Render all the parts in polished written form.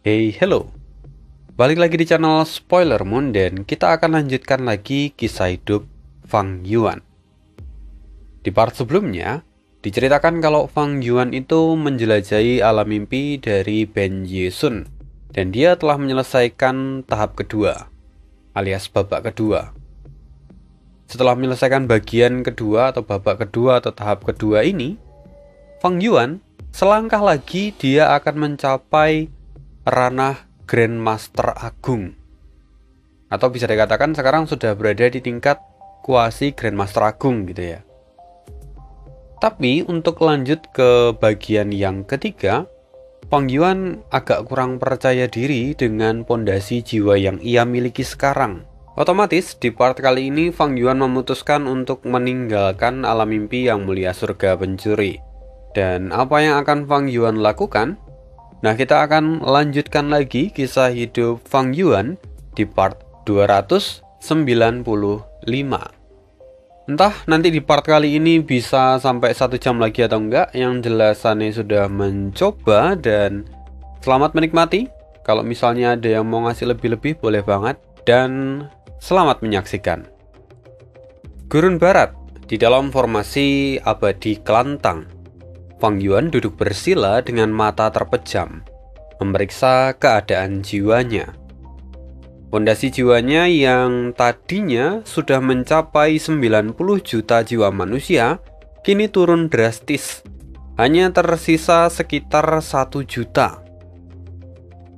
Hey, hello. Balik lagi di channel Spoiler Moon dan kita akan lanjutkan lagi kisah hidup Fang Yuan. Di part sebelumnya, diceritakan kalau Fang Yuan itu menjelajahi alam mimpi dari Ben Yesun dan dia telah menyelesaikan tahap kedua, alias babak kedua. Setelah menyelesaikan bagian kedua atau babak kedua atau tahap kedua ini, Fang Yuan selangkah lagi dia akan mencapai ranah Grandmaster Agung, atau bisa dikatakan sekarang sudah berada di tingkat kuasi Grandmaster Agung gitu ya. Tapi untuk lanjut ke bagian yang ketiga, Fang Yuan agak kurang percaya diri dengan pondasi jiwa yang ia miliki sekarang. Otomatis di part kali ini Fang Yuan memutuskan untuk meninggalkan alam mimpi yang mulia surga pencuri. Dan apa yang akan Fang Yuan lakukan? Nah, kita akan lanjutkan lagi kisah hidup Fang Yuan di part 295. Entah nanti di part kali ini bisa sampai 1 jam lagi atau enggak. Yang jelas Sane sudah mencoba dan selamat menikmati. Kalau misalnya ada yang mau ngasih lebih-lebih boleh banget. Dan selamat menyaksikan. Gurun Barat di dalam formasi abadi Kelantang. Fang Yuan duduk bersila dengan mata terpejam, memeriksa keadaan jiwanya. Pondasi jiwanya yang tadinya sudah mencapai 90 juta jiwa manusia, kini turun drastis, hanya tersisa sekitar 1 juta.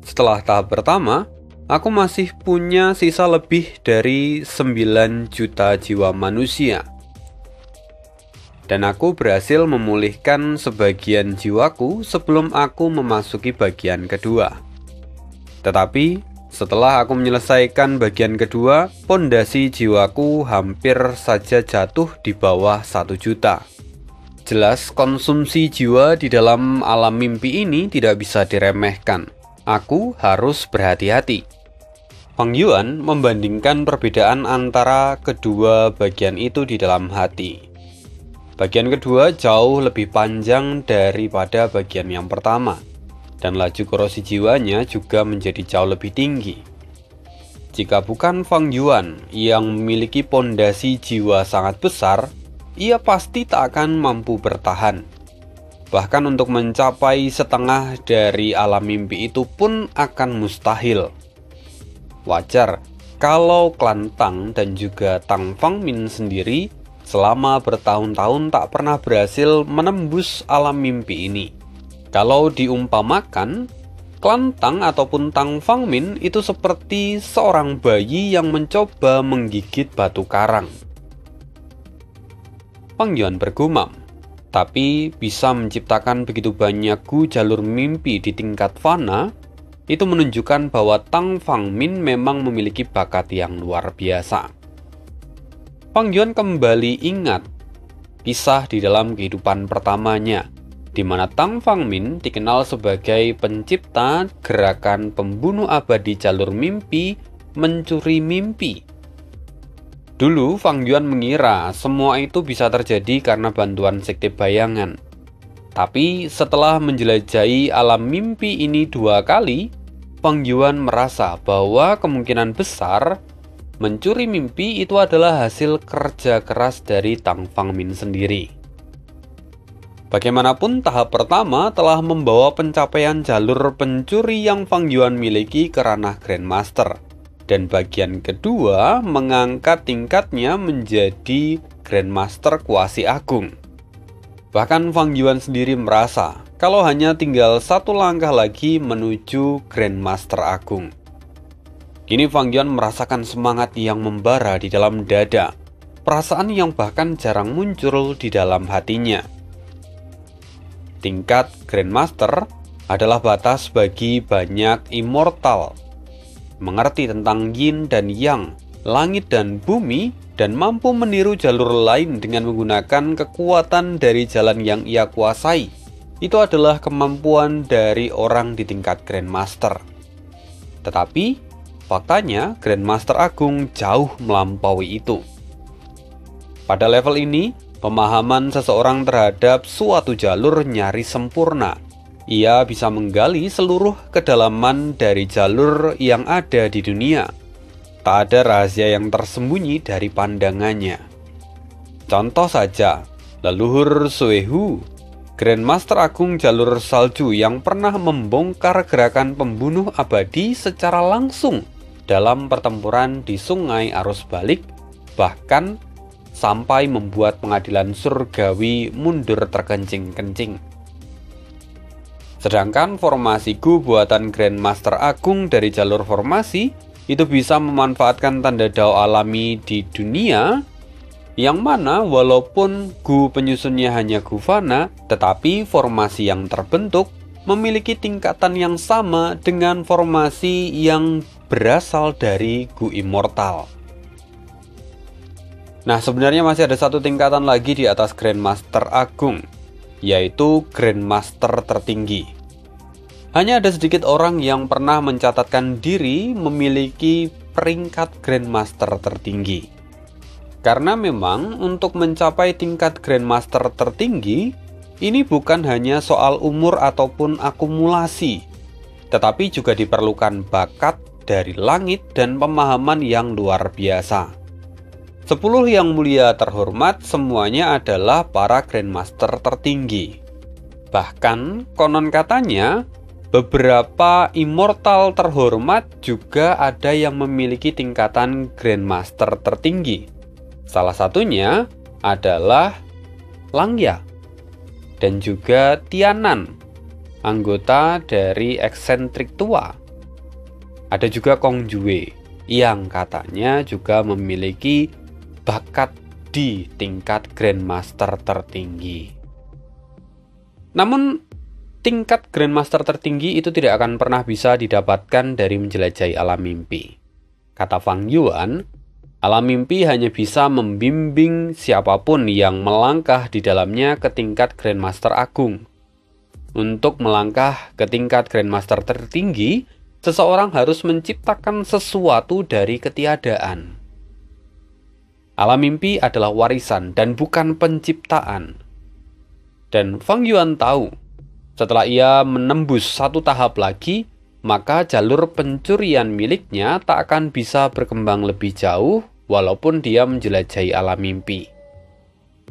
Setelah tahap pertama, aku masih punya sisa lebih dari 9 juta jiwa manusia. Dan aku berhasil memulihkan sebagian jiwaku sebelum aku memasuki bagian kedua. Tetapi setelah aku menyelesaikan bagian kedua, pondasi jiwaku hampir saja jatuh di bawah 1 juta. Jelas konsumsi jiwa di dalam alam mimpi ini tidak bisa diremehkan. Aku harus berhati-hati. Fang Yuan membandingkan perbedaan antara kedua bagian itu di dalam hati. Bagian kedua jauh lebih panjang daripada bagian yang pertama, dan laju korosi jiwanya juga menjadi jauh lebih tinggi. Jika bukan Fang Yuan yang memiliki pondasi jiwa sangat besar, ia pasti tak akan mampu bertahan. Bahkan untuk mencapai setengah dari alam mimpi itu pun akan mustahil. Wajar kalau klan Tang dan juga Tang Fangmin sendiri selama bertahun-tahun tak pernah berhasil menembus alam mimpi ini. Kalau diumpamakan, klan Tang ataupun Tang Fangmin itu seperti seorang bayi yang mencoba menggigit batu karang. Fang Yuan bergumam, tapi bisa menciptakan begitu banyak jalur mimpi di tingkat fana, itu menunjukkan bahwa Tang Fangmin memang memiliki bakat yang luar biasa. Fang Yuan kembali ingat kisah di dalam kehidupan pertamanya, di mana Tang Fangmin dikenal sebagai pencipta gerakan pembunuh abadi jalur mimpi, mencuri mimpi. Dulu Fang Yuan mengira semua itu bisa terjadi karena bantuan sekte bayangan. Tapi setelah menjelajahi alam mimpi ini 2 kali, Fang Yuan merasa bahwa kemungkinan besar mencuri mimpi itu adalah hasil kerja keras dari Tang Fangmin sendiri. Bagaimanapun tahap pertama telah membawa pencapaian jalur pencuri yang Fang Yuan miliki ke ranah Grandmaster. Dan bagian kedua mengangkat tingkatnya menjadi Grandmaster Kuasi Agung. Bahkan Fang Yuan sendiri merasa kalau hanya tinggal 1 langkah lagi menuju Grandmaster Agung. Kini Fang Yuan merasakan semangat yang membara di dalam dada, perasaan yang bahkan jarang muncul di dalam hatinya. Tingkat Grandmaster adalah batas bagi banyak immortal, mengerti tentang yin dan yang, langit dan bumi, dan mampu meniru jalur lain dengan menggunakan kekuatan dari jalan yang ia kuasai. Itu adalah kemampuan dari orang di tingkat Grandmaster. Tetapi faktanya, Grandmaster Agung jauh melampaui itu. Pada level ini, pemahaman seseorang terhadap suatu jalur nyaris sempurna. Ia bisa menggali seluruh kedalaman dari jalur yang ada di dunia. Tak ada rahasia yang tersembunyi dari pandangannya. Contoh saja, leluhur Suehu, Grandmaster Agung jalur salju yang pernah membongkar gerakan pembunuh abadi secara langsung dalam pertempuran di sungai arus balik, bahkan sampai membuat pengadilan surgawi mundur terkencing-kencing. Sedangkan formasi Gu buatan Grandmaster Agung dari jalur formasi itu bisa memanfaatkan tanda dao alami di dunia, yang mana walaupun Gu penyusunnya hanya Gu Fana, tetapi formasi yang terbentuk memiliki tingkatan yang sama dengan formasi yang berasal dari Gu Immortal. Nah, sebenarnya masih ada satu tingkatan lagi di atas Grandmaster Agung, yaitu Grandmaster tertinggi. Hanya ada sedikit orang yang pernah mencatatkan diri memiliki peringkat Grandmaster tertinggi. Karena memang untuk mencapai tingkat Grandmaster tertinggi, ini bukan hanya soal umur ataupun akumulasi, tetapi juga diperlukan bakat dari langit dan pemahaman yang luar biasa. 10 yang mulia terhormat semuanya adalah para Grandmaster tertinggi. Bahkan konon katanya beberapa immortal terhormat juga ada yang memiliki tingkatan Grandmaster tertinggi. Salah satunya adalah Langya dan juga Tianan, anggota dari eksentrik tua. Ada juga Kong Jue yang katanya juga memiliki bakat di tingkat Grandmaster tertinggi. Namun, tingkat Grandmaster tertinggi itu tidak akan pernah bisa didapatkan dari menjelajahi alam mimpi. Kata Fang Yuan, alam mimpi hanya bisa membimbing siapapun yang melangkah di dalamnya ke tingkat Grandmaster Agung. Untuk melangkah ke tingkat Grandmaster tertinggi, seseorang harus menciptakan sesuatu dari ketiadaan. Alam mimpi adalah warisan dan bukan penciptaan. Dan Fang Yuan tahu, setelah ia menembus satu tahap lagi, maka jalur pencurian miliknya tak akan bisa berkembang lebih jauh walaupun dia menjelajahi alam mimpi.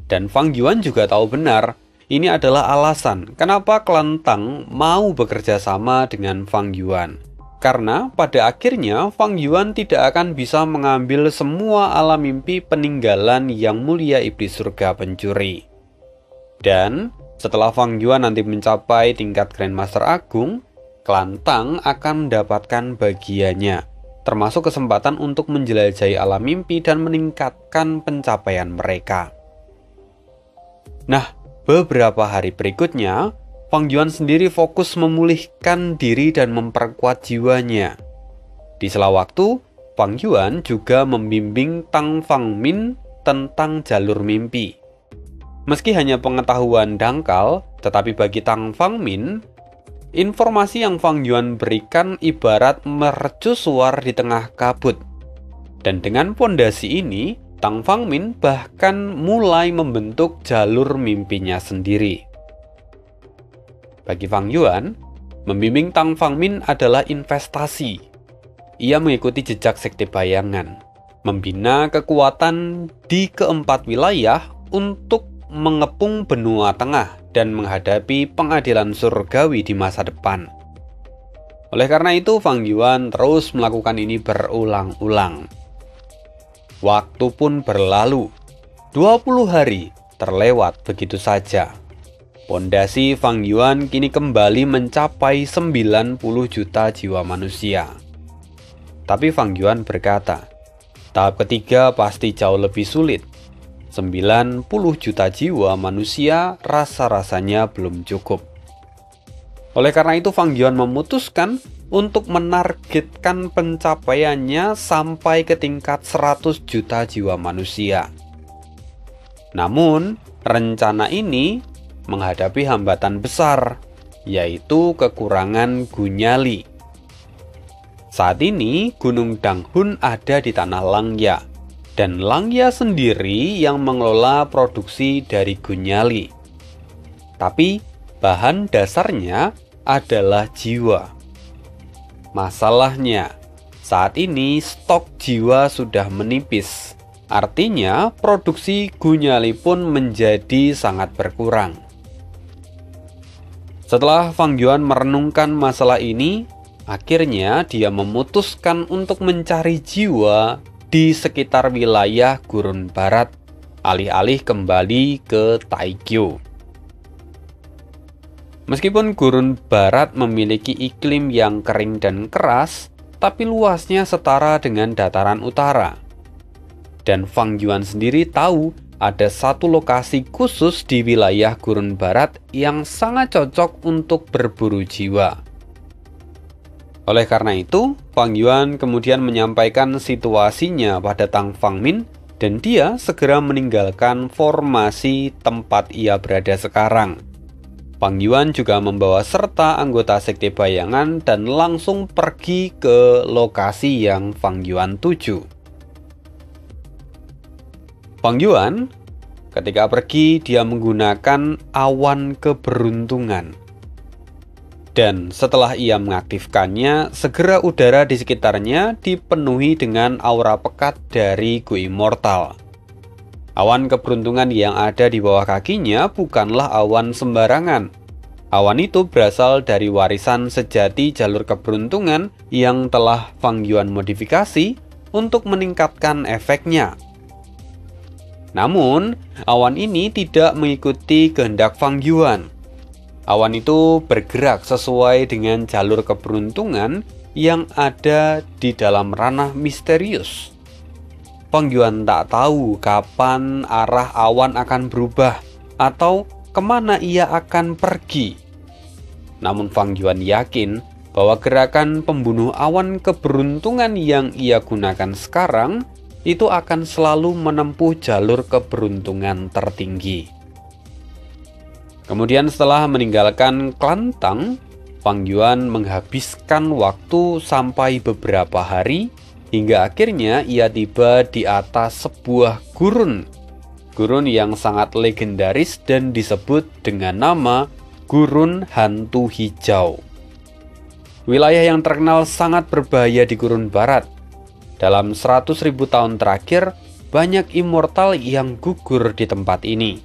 Dan Fang Yuan juga tahu benar, ini adalah alasan kenapa Kelentang mau bekerja sama dengan Fang Yuan. Karena pada akhirnya Fang Yuan tidak akan bisa mengambil semua alam mimpi peninggalan yang mulia iblis surga pencuri. Dan setelah Fang Yuan nanti mencapai tingkat Grandmaster Agung, Kelentang akan mendapatkan bagiannya, termasuk kesempatan untuk menjelajahi alam mimpi dan meningkatkan pencapaian mereka. Nah, beberapa hari berikutnya, Fang Yuan sendiri fokus memulihkan diri dan memperkuat jiwanya. Di sela waktu, Fang Yuan juga membimbing Tang Fangmin tentang jalur mimpi. Meski hanya pengetahuan dangkal, tetapi bagi Tang Fangmin, informasi yang Fang Yuan berikan ibarat mercusuar di tengah kabut. Dan dengan pondasi ini, Tang Fangmin bahkan mulai membentuk jalur mimpinya sendiri. Bagi Fang Yuan, membimbing Tang Fangmin adalah investasi. Ia mengikuti jejak sekte bayangan, membina kekuatan di keempat wilayah untuk mengepung benua tengah dan menghadapi pengadilan surgawi di masa depan. Oleh karena itu, Fang Yuan terus melakukan ini berulang-ulang. Waktu pun berlalu, 20 hari terlewat begitu saja. Pondasi Fang Yuan kini kembali mencapai 90 juta jiwa manusia. Tapi Fang Yuan berkata, tahap ketiga pasti jauh lebih sulit. 90 juta jiwa manusia rasa-rasanya belum cukup. Oleh karena itu Fang Yuan memutuskan untuk menargetkan pencapaiannya sampai ke tingkat 100 juta jiwa manusia. Namun, rencana ini menghadapi hambatan besar, yaitu kekurangan gunyali. Saat ini, Gunung Danghun ada di tanah Langya, dan Langya sendiri yang mengelola produksi dari gunyali. Tapi, bahan dasarnya adalah jiwa. Masalahnya, saat ini stok jiwa sudah menipis. Artinya, produksi gunyali pun menjadi sangat berkurang. Setelah Fang Yuan merenungkan masalah ini, akhirnya dia memutuskan untuk mencari jiwa di sekitar wilayah Gurun Barat, alih-alih kembali ke Taikyu. Meskipun Gurun Barat memiliki iklim yang kering dan keras, tapi luasnya setara dengan dataran utara. Dan Fang Yuan sendiri tahu ada satu lokasi khusus di wilayah Gurun Barat yang sangat cocok untuk berburu jiwa. Oleh karena itu, Fang Yuan kemudian menyampaikan situasinya pada Tang Fangmin dan dia segera meninggalkan formasi tempat ia berada sekarang. Fang Yuan juga membawa serta anggota Sekte Bayangan dan langsung pergi ke lokasi yang Fang Yuan tuju. Fang Yuan ketika pergi dia menggunakan awan keberuntungan. Dan setelah ia mengaktifkannya, segera udara di sekitarnya dipenuhi dengan aura pekat dari Gu Immortal. Awan keberuntungan yang ada di bawah kakinya bukanlah awan sembarangan. Awan itu berasal dari warisan sejati jalur keberuntungan yang telah Fang Yuan modifikasi untuk meningkatkan efeknya. Namun, awan ini tidak mengikuti kehendak Fang Yuan. Awan itu bergerak sesuai dengan jalur keberuntungan yang ada di dalam ranah misterius. Fang Yuan tak tahu kapan arah awan akan berubah atau kemana ia akan pergi. Namun Fang Yuan yakin bahwa gerakan pembunuh awan keberuntungan yang ia gunakan sekarang itu akan selalu menempuh jalur keberuntungan tertinggi. Kemudian setelah meninggalkan klan Tang, Fang Yuan menghabiskan waktu sampai beberapa hari hingga akhirnya ia tiba di atas sebuah gurun. Gurun yang sangat legendaris dan disebut dengan nama Gurun Hantu Hijau. Wilayah yang terkenal sangat berbahaya di Gurun Barat. Dalam 100.000 tahun terakhir, banyak immortal yang gugur di tempat ini.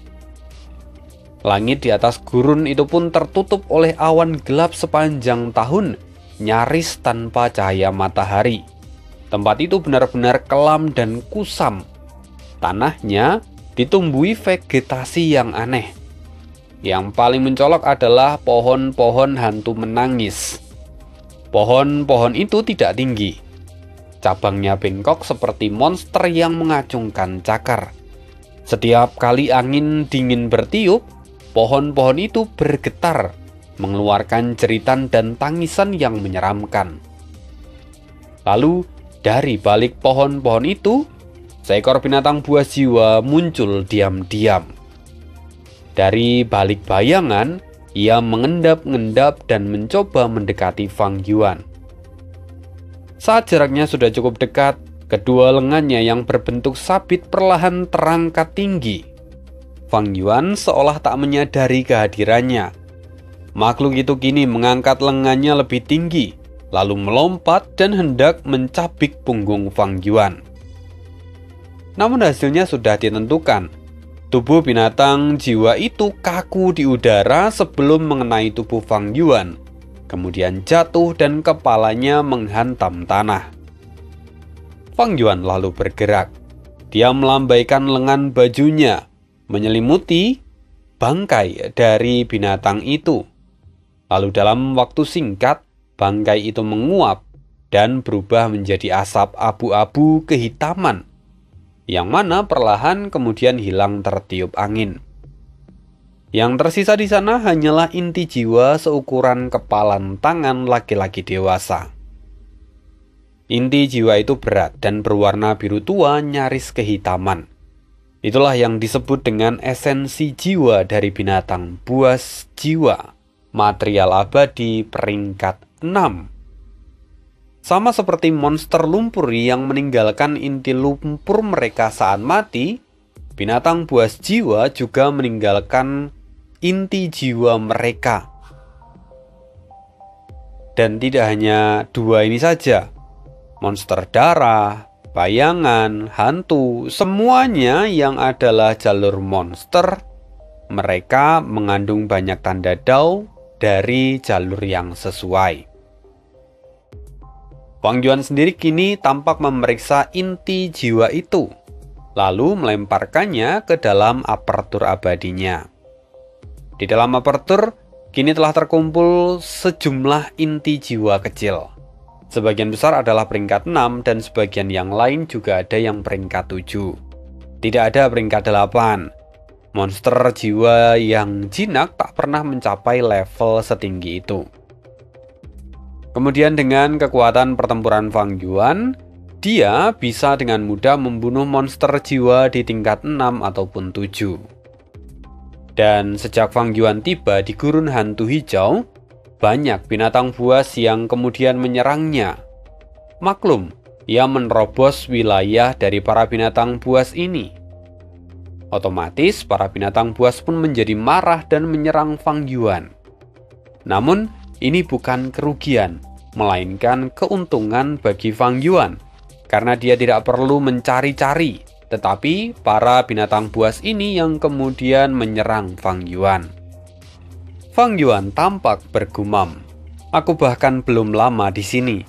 Langit di atas gurun itu pun tertutup oleh awan gelap sepanjang tahun, nyaris tanpa cahaya matahari. Tempat itu benar-benar kelam dan kusam. Tanahnya ditumbuhi vegetasi yang aneh. Yang paling mencolok adalah pohon-pohon hantu menangis. Pohon-pohon itu tidak tinggi. Cabangnya bengkok seperti monster yang mengacungkan cakar. Setiap kali angin dingin bertiup, pohon-pohon itu bergetar, mengeluarkan jeritan dan tangisan yang menyeramkan. Lalu, dari balik pohon-pohon itu, seekor binatang buas jiwa muncul diam-diam. Dari balik bayangan, ia mengendap-endap dan mencoba mendekati Fang Yuan. Saat jaraknya sudah cukup dekat, kedua lengannya yang berbentuk sabit perlahan terangkat tinggi. Fang Yuan seolah tak menyadari kehadirannya. Makhluk itu kini mengangkat lengannya lebih tinggi, lalu melompat dan hendak mencabik punggung Fang Yuan. Namun hasilnya sudah ditentukan. Tubuh binatang jiwa itu kaku di udara sebelum mengenai tubuh Fang Yuan. Kemudian jatuh dan kepalanya menghantam tanah. Fang Yuan lalu bergerak. Dia melambaikan lengan bajunya, menyelimuti bangkai dari binatang itu. Lalu dalam waktu singkat, bangkai itu menguap dan berubah menjadi asap abu-abu kehitaman, yang mana perlahan kemudian hilang tertiup angin. Yang tersisa di sana hanyalah inti jiwa seukuran kepalan tangan laki-laki dewasa. Inti jiwa itu berat dan berwarna biru tua nyaris kehitaman. Itulah yang disebut dengan esensi jiwa dari binatang buas jiwa, material abadi peringkat 6. Sama seperti monster lumpur yang meninggalkan inti lumpur mereka saat mati, binatang buas jiwa juga meninggalkan inti jiwa mereka. Dan tidak hanya dua ini saja, monster darah, bayangan, hantu, semuanya yang adalah jalur monster, mereka mengandung banyak tanda Dao dari jalur yang sesuai. Wang Yuan sendiri kini tampak memeriksa inti jiwa itu, lalu melemparkannya ke dalam apertur abadinya. Di dalam apertur, kini telah terkumpul sejumlah inti jiwa kecil. Sebagian besar adalah peringkat 6 dan sebagian yang lain juga ada yang peringkat 7. Tidak ada peringkat 8. Monster jiwa yang jinak tak pernah mencapai level setinggi itu. Kemudian dengan kekuatan pertempuran Fang Yuan, dia bisa dengan mudah membunuh monster jiwa di tingkat 6 ataupun 7. Dan sejak Fang Yuan tiba di gurun hantu hijau, banyak binatang buas yang kemudian menyerangnya. Maklum, ia menerobos wilayah dari para binatang buas ini. Otomatis, para binatang buas pun menjadi marah dan menyerang Fang Yuan. Namun, ini bukan kerugian, melainkan keuntungan bagi Fang Yuan, karena dia tidak perlu mencari-cari, tetapi para binatang buas ini yang kemudian menyerang Fang Yuan. Fang Yuan tampak bergumam, "Aku bahkan belum lama di sini,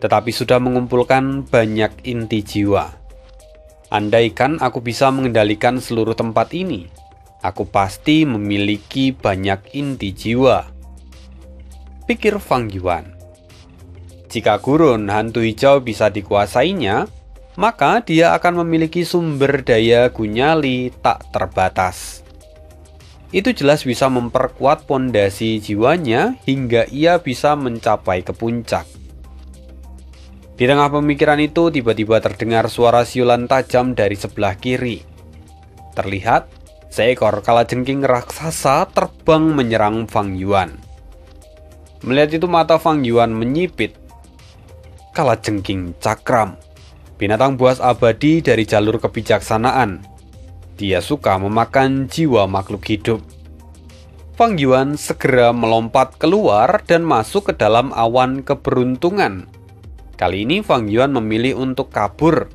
tetapi sudah mengumpulkan banyak inti jiwa. Andaikan aku bisa mengendalikan seluruh tempat ini, aku pasti memiliki banyak inti jiwa," pikir Fang Yuan. Jika gurun hantu hijau bisa dikuasainya, maka dia akan memiliki sumber daya gunyali tak terbatas. Itu jelas bisa memperkuat pondasi jiwanya hingga ia bisa mencapai ke puncak. Di tengah pemikiran itu, tiba-tiba terdengar suara siulan tajam dari sebelah kiri. Terlihat, seekor kalajengking raksasa terbang menyerang Fang Yuan. Melihat itu, mata Fang Yuan menyipit. Kalajengking cakram, binatang buas abadi dari jalur kebijaksanaan. Dia suka memakan jiwa makhluk hidup. Fang Yuan segera melompat keluar dan masuk ke dalam awan keberuntungan. Kali ini Fang Yuan memilih untuk kabur,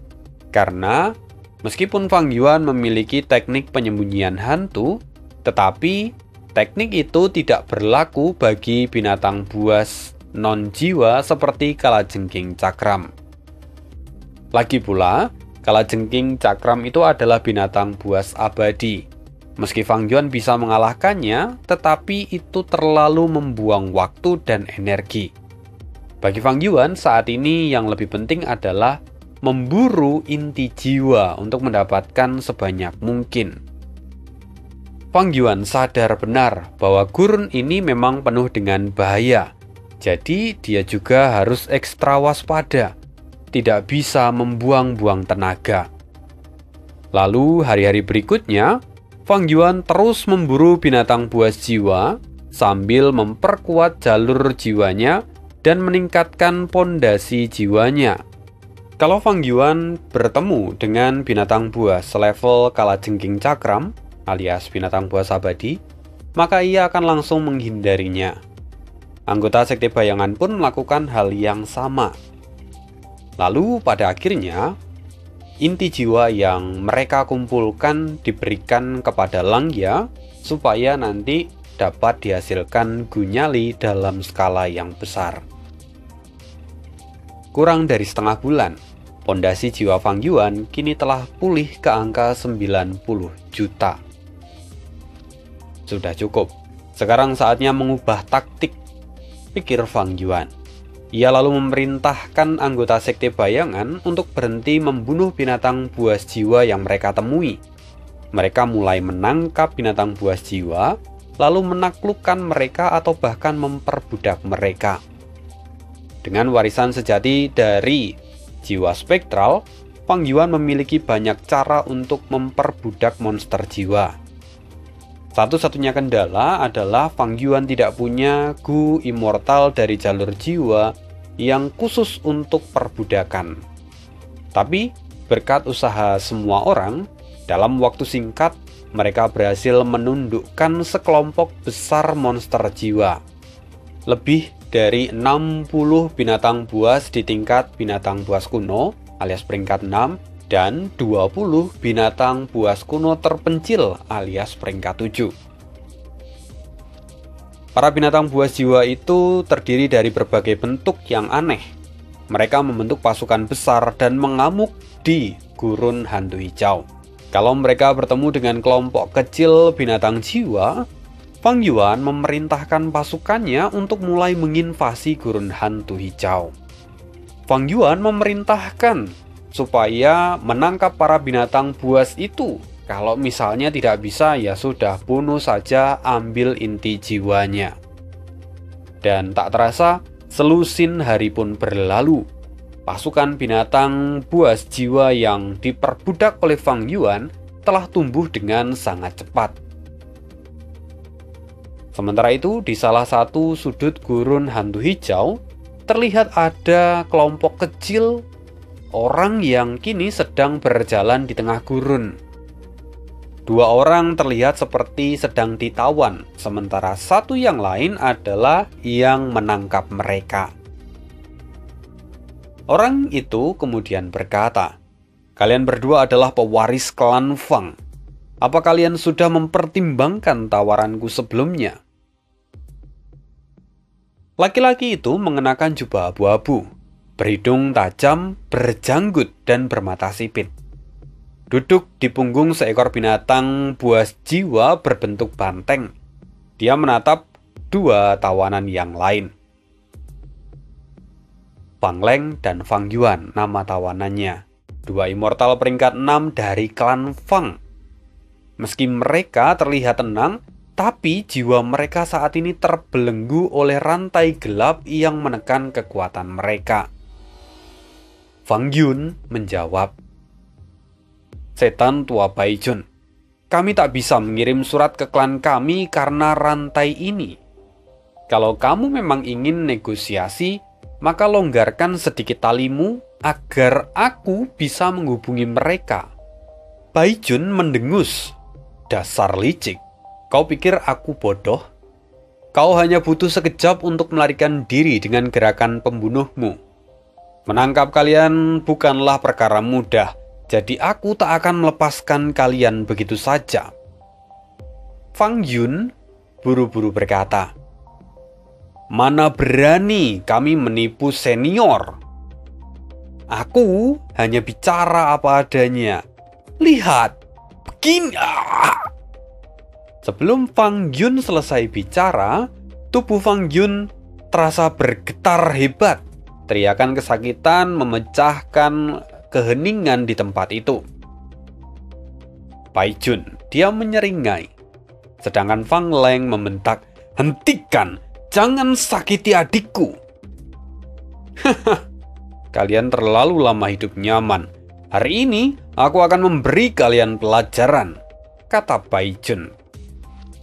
karena meskipun Fang Yuan memiliki teknik penyembunyian hantu, tetapi teknik itu tidak berlaku bagi binatang buas non-jiwa seperti kalajengking cakram. Lagi pula, kalajengking cakram itu adalah binatang buas abadi. Meski Fang Yuan bisa mengalahkannya, tetapi itu terlalu membuang waktu dan energi. Bagi Fang Yuan, saat ini yang lebih penting adalah memburu inti jiwa untuk mendapatkan sebanyak mungkin. Fang Yuan sadar benar bahwa gurun ini memang penuh dengan bahaya. Jadi dia juga harus ekstra waspada. Tidak bisa membuang-buang tenaga. Lalu hari-hari berikutnya, Fang Yuan terus memburu binatang buas jiwa sambil memperkuat jalur jiwanya dan meningkatkan pondasi jiwanya. Kalau Fang Yuan bertemu dengan binatang buas selevel kalajengking cakram alias binatang buas abadi, maka ia akan langsung menghindarinya. Anggota sekte bayangan pun melakukan hal yang sama. Lalu pada akhirnya, inti jiwa yang mereka kumpulkan diberikan kepada Langya supaya nanti dapat dihasilkan gunyali dalam skala yang besar. Kurang dari setengah bulan, pondasi jiwa Fang Yuan kini telah pulih ke angka 90 juta. Sudah cukup, sekarang saatnya mengubah taktik, pikir Fang Yuan. Ia lalu memerintahkan anggota sekte bayangan untuk berhenti membunuh binatang buas jiwa yang mereka temui. Mereka mulai menangkap binatang buas jiwa, lalu menaklukkan mereka atau bahkan memperbudak mereka. Dengan warisan sejati dari jiwa spektral, Fang Yuan memiliki banyak cara untuk memperbudak monster jiwa. Satu-satunya kendala adalah Fang Yuan tidak punya Gu immortal dari jalur jiwa yang khusus untuk perbudakan. Tapi berkat usaha semua orang, dalam waktu singkat mereka berhasil menundukkan sekelompok besar monster jiwa. Lebih dari 60 binatang buas di tingkat binatang buas kuno alias peringkat 6 dan 20 binatang buas kuno terpencil alias peringkat 7. Para binatang buas jiwa itu terdiri dari berbagai bentuk yang aneh. Mereka membentuk pasukan besar dan mengamuk di gurun hantu hijau. Kalau mereka bertemu dengan kelompok kecil binatang jiwa, Fang Yuan memerintahkan pasukannya untuk mulai menginvasi gurun hantu hijau. Fang Yuan memerintahkan supaya menangkap para binatang buas itu. Kalau misalnya tidak bisa, ya sudah, bunuh saja, ambil inti jiwanya. Dan tak terasa, selusin hari pun berlalu. Pasukan binatang buas jiwa yang diperbudak oleh Fang Yuan telah tumbuh dengan sangat cepat. Sementara itu, di salah satu sudut gurun hantu hijau, terlihat ada kelompok kecil orang yang kini sedang berjalan di tengah gurun. Dua orang terlihat seperti sedang ditawan, sementara satu yang lain adalah yang menangkap mereka. Orang itu kemudian berkata, "Kalian berdua adalah pewaris klan Fang. Apa kalian sudah mempertimbangkan tawaranku sebelumnya?" Laki-laki itu mengenakan jubah abu-abu, berhidung tajam, berjanggut, dan bermata sipit. Duduk di punggung seekor binatang buas jiwa berbentuk banteng. Dia menatap dua tawanan yang lain. Fang Leng dan Fang Yuan nama tawanannya. Dua immortal peringkat 6 dari klan Fang. Meski mereka terlihat tenang, tapi jiwa mereka saat ini terbelenggu oleh rantai gelap yang menekan kekuatan mereka. Fang Yun menjawab, "Setan tua Baijun, kami tak bisa mengirim surat ke klan kami karena rantai ini. Kalau kamu memang ingin negosiasi, maka longgarkan sedikit talimu agar aku bisa menghubungi mereka." Baijun mendengus, "Dasar licik, kau pikir aku bodoh? Kau hanya butuh sekejap untuk melarikan diri dengan gerakan pembunuhmu. Menangkap kalian bukanlah perkara mudah, jadi aku tak akan melepaskan kalian begitu saja." Fang Yun buru-buru berkata, "Mana berani kami menipu senior? Aku hanya bicara apa adanya. Lihat, begini." Sebelum Fang Yun selesai bicara, tubuh Fang Yun terasa bergetar hebat. Teriakan kesakitan memecahkan keheningan di tempat itu. Baijun diam menyeringai, sedangkan Fang Leng membentak, "Hentikan! Jangan sakiti adikku." "Haha, kalian terlalu lama hidup nyaman. Hari ini aku akan memberi kalian pelajaran," kata Baijun.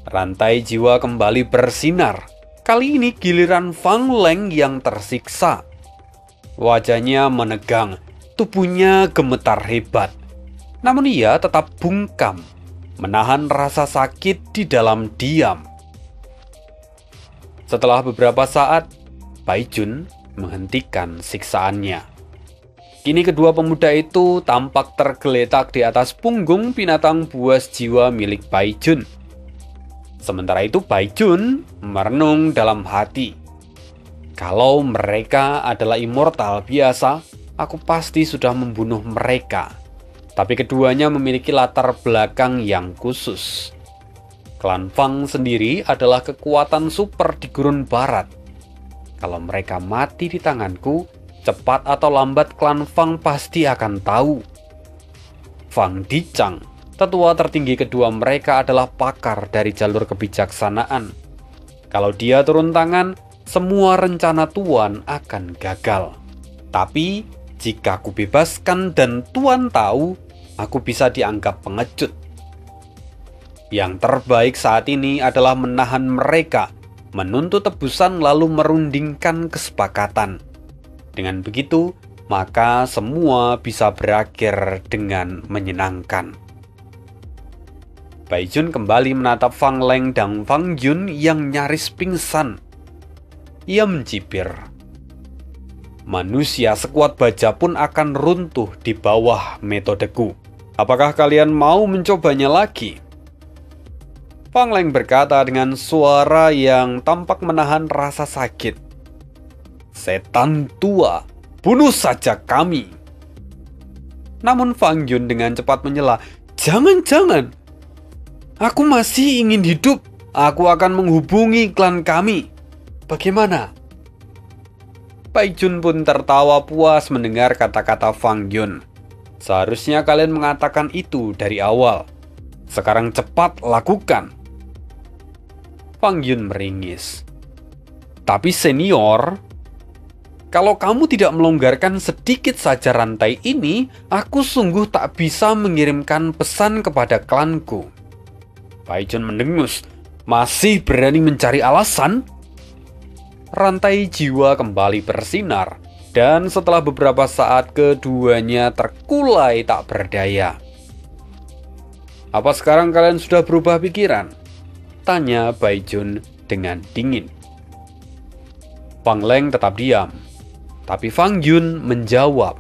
Rantai jiwa kembali bersinar. Kali ini giliran Fang Leng yang tersiksa. Wajahnya menegang, tubuhnya gemetar hebat. Namun ia tetap bungkam, menahan rasa sakit di dalam diam. Setelah beberapa saat, Baijun menghentikan siksaannya. Kini kedua pemuda itu tampak tergeletak di atas punggung binatang buas jiwa milik Baijun. Sementara itu Baijun merenung dalam hati. Kalau mereka adalah immortal biasa, aku pasti sudah membunuh mereka. Tapi keduanya memiliki latar belakang yang khusus. Klan Fang sendiri adalah kekuatan super di gurun barat. Kalau mereka mati di tanganku, cepat atau lambat klan Fang pasti akan tahu. Fang Dichang, tetua tertinggi kedua mereka, adalah pakar dari jalur kebijaksanaan. Kalau dia turun tangan, semua rencana Tuan akan gagal. Tapi jika aku bebaskan dan Tuan tahu, aku bisa dianggap pengecut. Yang terbaik saat ini adalah menahan mereka, menuntut tebusan lalu merundingkan kesepakatan. Dengan begitu, maka semua bisa berakhir dengan menyenangkan. Baijun kembali menatap Fang Leng dan Fang Yun yang nyaris pingsan. Ia mencibir. Manusia sekuat baja pun akan runtuh di bawah metodeku. Apakah kalian mau mencobanya lagi? Fang Leng berkata dengan suara yang tampak menahan rasa sakit. Setan tua, bunuh saja kami. Namun Fang Yun dengan cepat menyela, jangan. Aku masih ingin hidup. Aku akan menghubungi klan kami. Bagaimana? Bai Jun pun tertawa puas mendengar kata-kata Fang Yun. Seharusnya kalian mengatakan itu dari awal. Sekarang cepat lakukan. Fang Yun meringis. Tapi senior, kalau kamu tidak melonggarkan sedikit saja rantai ini, aku sungguh tak bisa mengirimkan pesan kepada klanku. Bai Jun mendengus. Masih berani mencari alasan? Rantai jiwa kembali bersinar, dan setelah beberapa saat keduanya terkulai tak berdaya. Apa sekarang kalian sudah berubah pikiran? Tanya Bai Jun dengan dingin. Fang Leng tetap diam, tapi Fang Yun menjawab,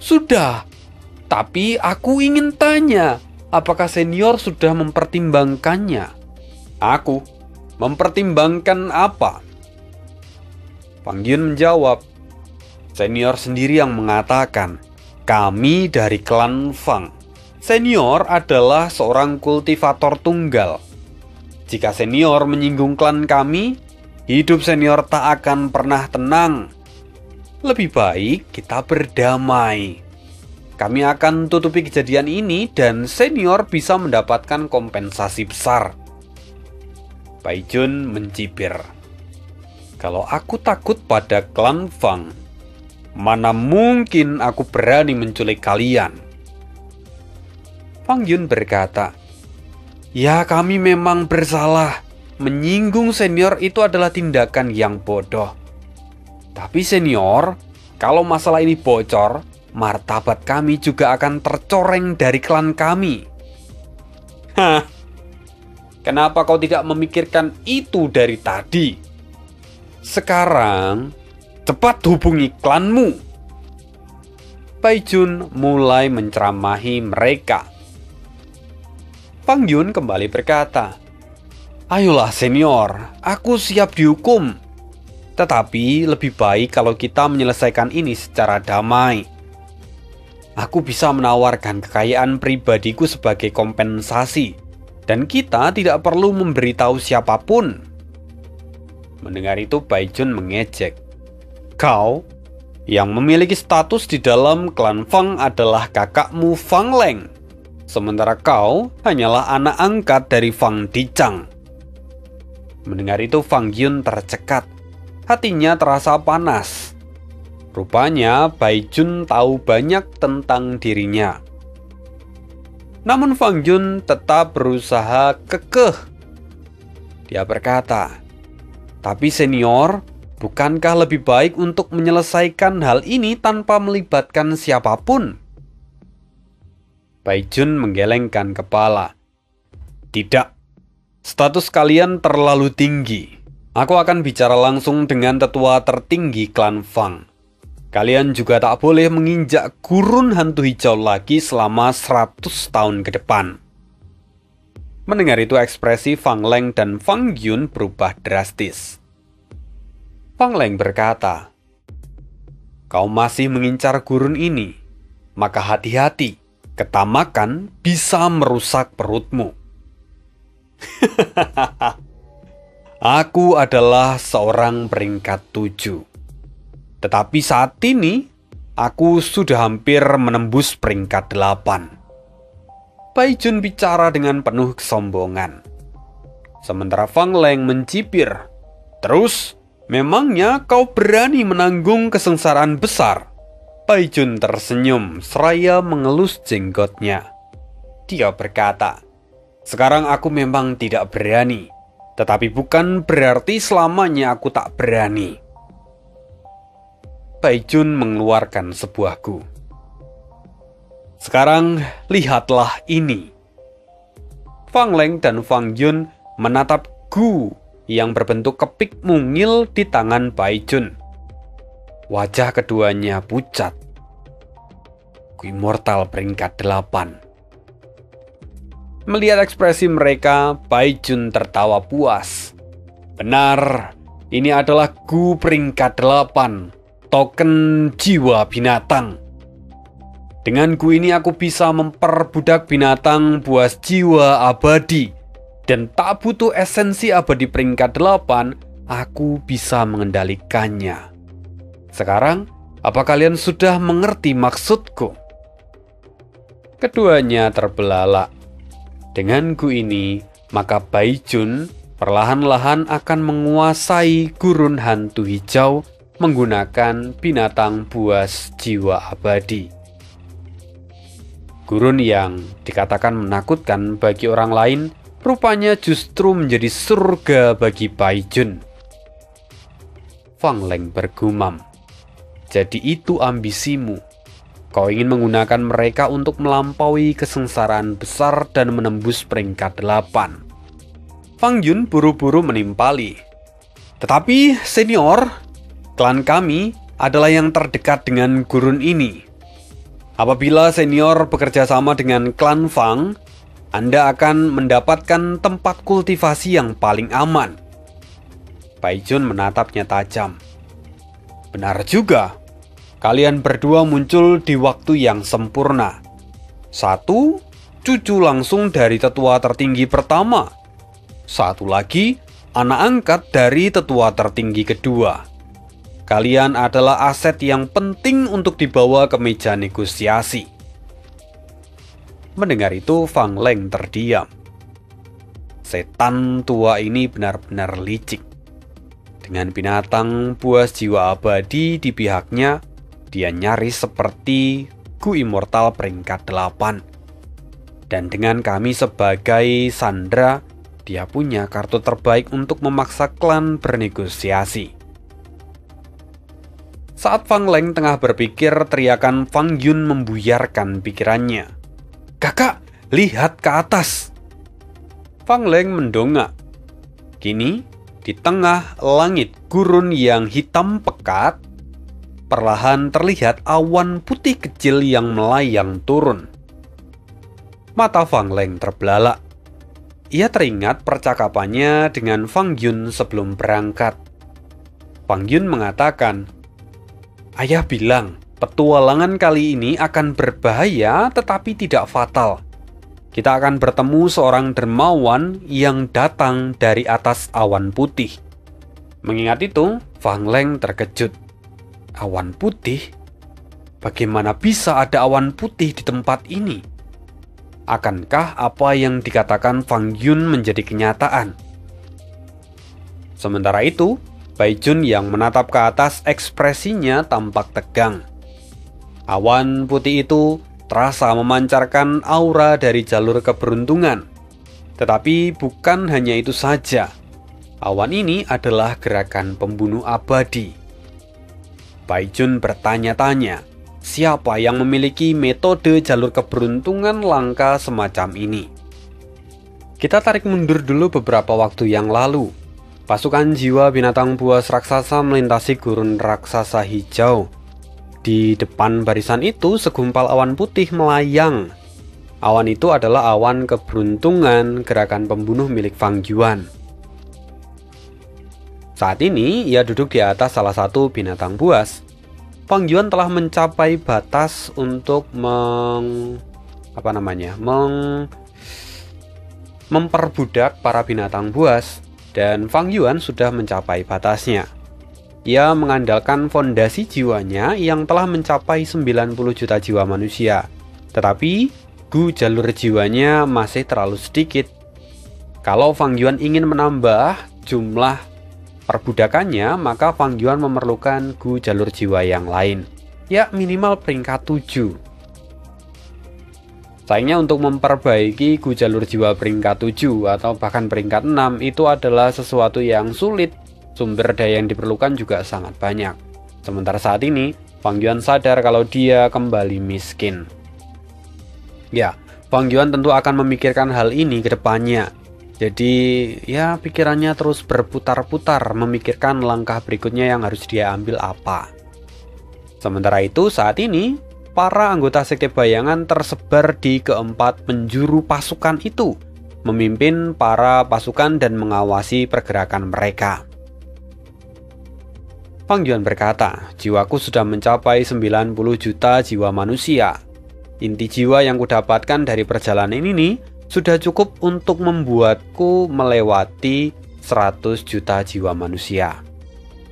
sudah, tapi aku ingin tanya, apakah senior sudah mempertimbangkannya? Aku? Mempertimbangkan apa? Fang Yun menjawab, senior sendiri yang mengatakan, kami dari klan Fang. Senior adalah seorang kultivator tunggal. Jika senior menyinggung klan kami, hidup senior tak akan pernah tenang. Lebih baik kita berdamai. Kami akan tutupi kejadian ini dan senior bisa mendapatkan kompensasi besar. Bai Jun mencibir. Kalau aku takut pada klan Fang, mana mungkin aku berani menculik kalian? Fang Yun berkata, ya kami memang bersalah. Menyinggung senior itu adalah tindakan yang bodoh. Tapi senior, kalau masalah ini bocor, martabat kami juga akan tercoreng dari klan kami. Hah, kenapa kau tidak memikirkan itu dari tadi? Sekarang, cepat hubungi klanmu. Bai Jun mulai menceramahi mereka. Fang Yun kembali berkata, ayolah senior, aku siap dihukum. Tetapi lebih baik kalau kita menyelesaikan ini secara damai. Aku bisa menawarkan kekayaan pribadiku sebagai kompensasi, dan kita tidak perlu memberitahu siapapun. Mendengar itu Bai Jun mengejek. Kau yang memiliki status di dalam klan Fang adalah kakakmu Fang Leng. Sementara kau hanyalah anak angkat dari Fang Dichang. Mendengar itu Fang Yun tercekat. Hatinya terasa panas. Rupanya Bai Jun tahu banyak tentang dirinya. Namun Fang Yun tetap berusaha kekeh. Dia berkata, tapi senior, bukankah lebih baik untuk menyelesaikan hal ini tanpa melibatkan siapapun? Bai Jun menggelengkan kepala. Tidak, status kalian terlalu tinggi. Aku akan bicara langsung dengan tetua tertinggi klan Fang. Kalian juga tak boleh menginjak gurun hantu hijau lagi selama 100 tahun ke depan. Mendengar itu ekspresi Fang Leng dan Fang Yun berubah drastis. Fang Leng berkata, kau masih mengincar gurun ini, maka hati-hati, ketamakan bisa merusak perutmu. Aku adalah seorang peringkat 7. Tetapi saat ini, aku sudah hampir menembus peringkat 8. Bai Jun bicara dengan penuh kesombongan. Sementara Fang Leng mencibir, terus, memangnya kau berani menanggung kesengsaraan besar? Bai Jun tersenyum seraya mengelus jenggotnya. Dia berkata, sekarang aku memang tidak berani, tetapi bukan berarti selamanya aku tak berani. Bai Jun mengeluarkan sebuah gu. Sekarang lihatlah ini. Fang Leng dan Fang Yun menatap gu yang berbentuk kepik mungil di tangan Baijun. Wajah keduanya pucat. Ku Immortal peringkat 8. Melihat ekspresi mereka, Baijun tertawa puas. Benar, ini adalah Gu peringkat 8, token jiwa binatang. Dengan Gu ini aku bisa memperbudak binatang buas jiwa abadi. Dan tak butuh esensi abadi peringkat 8, aku bisa mengendalikannya. Sekarang, apa kalian sudah mengerti maksudku? Keduanya terbelalak. Dengan Gu ini, maka Baijun perlahan-lahan akan menguasai gurun hantu hijau menggunakan binatang buas jiwa abadi. Gurun yang dikatakan menakutkan bagi orang lain, rupanya justru menjadi surga bagi Baijun. Fang Leng bergumam, jadi itu ambisimu. Kau ingin menggunakan mereka untuk melampaui kesengsaraan besar dan menembus peringkat 8. Fang Yun buru-buru menimpali. Tetapi senior, klan kami adalah yang terdekat dengan gurun ini. Apabila senior bekerja sama dengan klan Fang, Anda akan mendapatkan tempat kultivasi yang paling aman. Baijun menatapnya tajam. Benar juga. Kalian berdua muncul di waktu yang sempurna. Satu, cucu langsung dari tetua tertinggi pertama. Satu lagi, anak angkat dari tetua tertinggi kedua. Kalian adalah aset yang penting untuk dibawa ke meja negosiasi. Mendengar itu, Fang Leng terdiam. Setan tua ini benar-benar licik. Dengan binatang buas jiwa abadi di pihaknya, dia nyaris seperti Gu Immortal peringkat 8. Dan dengan kami sebagai sandera, dia punya kartu terbaik untuk memaksa klan bernegosiasi. Saat Fang Leng tengah berpikir, teriakan Fang Yun membuyarkan pikirannya. Kakak, lihat ke atas. Fang Leng mendongak. Kini, di tengah langit gurun yang hitam pekat, perlahan terlihat awan putih kecil yang melayang turun. Mata Fang Leng terbelalak. Ia teringat percakapannya dengan Fang Yun sebelum berangkat. Fang Yun mengatakan, Ayah bilang, petualangan kali ini akan berbahaya tetapi tidak fatal. Kita akan bertemu seorang dermawan yang datang dari atas awan putih. Mengingat itu, Fang Leng terkejut. Awan putih? Bagaimana bisa ada awan putih di tempat ini? Akankah apa yang dikatakan Fang Yun menjadi kenyataan? Sementara itu, Baijun yang menatap ke atas ekspresinya tampak tegang. Awan putih itu terasa memancarkan aura dari jalur keberuntungan. Tetapi bukan hanya itu saja. Awan ini adalah gerakan pembunuh abadi. Baijun bertanya-tanya, siapa yang memiliki metode jalur keberuntungan langka semacam ini? Kita tarik mundur dulu beberapa waktu yang lalu. Pasukan jiwa binatang buas raksasa melintasi gurun raksasa hijau. Di depan barisan itu segumpal awan putih melayang. Awan itu adalah awan keberuntungan gerakan pembunuh milik Fang Yuan. Saat ini ia duduk di atas salah satu binatang buas. Fang Yuan telah mencapai batas untuk memperbudak para binatang buas, dan Fang Yuan sudah mencapai batasnya. Ia mengandalkan fondasi jiwanya yang telah mencapai 90 juta jiwa manusia. Tetapi Gu jalur jiwanya masih terlalu sedikit. Kalau Fang Yuan ingin menambah jumlah perbudakannya, maka Fang Yuan memerlukan Gu jalur jiwa yang lain, ya minimal peringkat 7. Sayangnya untuk memperbaiki Gu jalur jiwa peringkat 7 atau bahkan peringkat 6 itu adalah sesuatu yang sulit. Sumber daya yang diperlukan juga sangat banyak. Sementara saat ini, Fang Yuan sadar kalau dia kembali miskin. Ya, Fang Yuan tentu akan memikirkan hal ini ke depannya. Jadi ya pikirannya terus berputar-putar memikirkan langkah berikutnya yang harus dia ambil apa. Sementara itu saat ini para anggota Sekte Bayangan tersebar di keempat penjuru pasukan itu, memimpin para pasukan dan mengawasi pergerakan mereka. Fang Yuan berkata, jiwaku sudah mencapai 90 juta jiwa manusia. Inti jiwa yang kudapatkan dari perjalanan ini sudah cukup untuk membuatku melewati 100 juta jiwa manusia.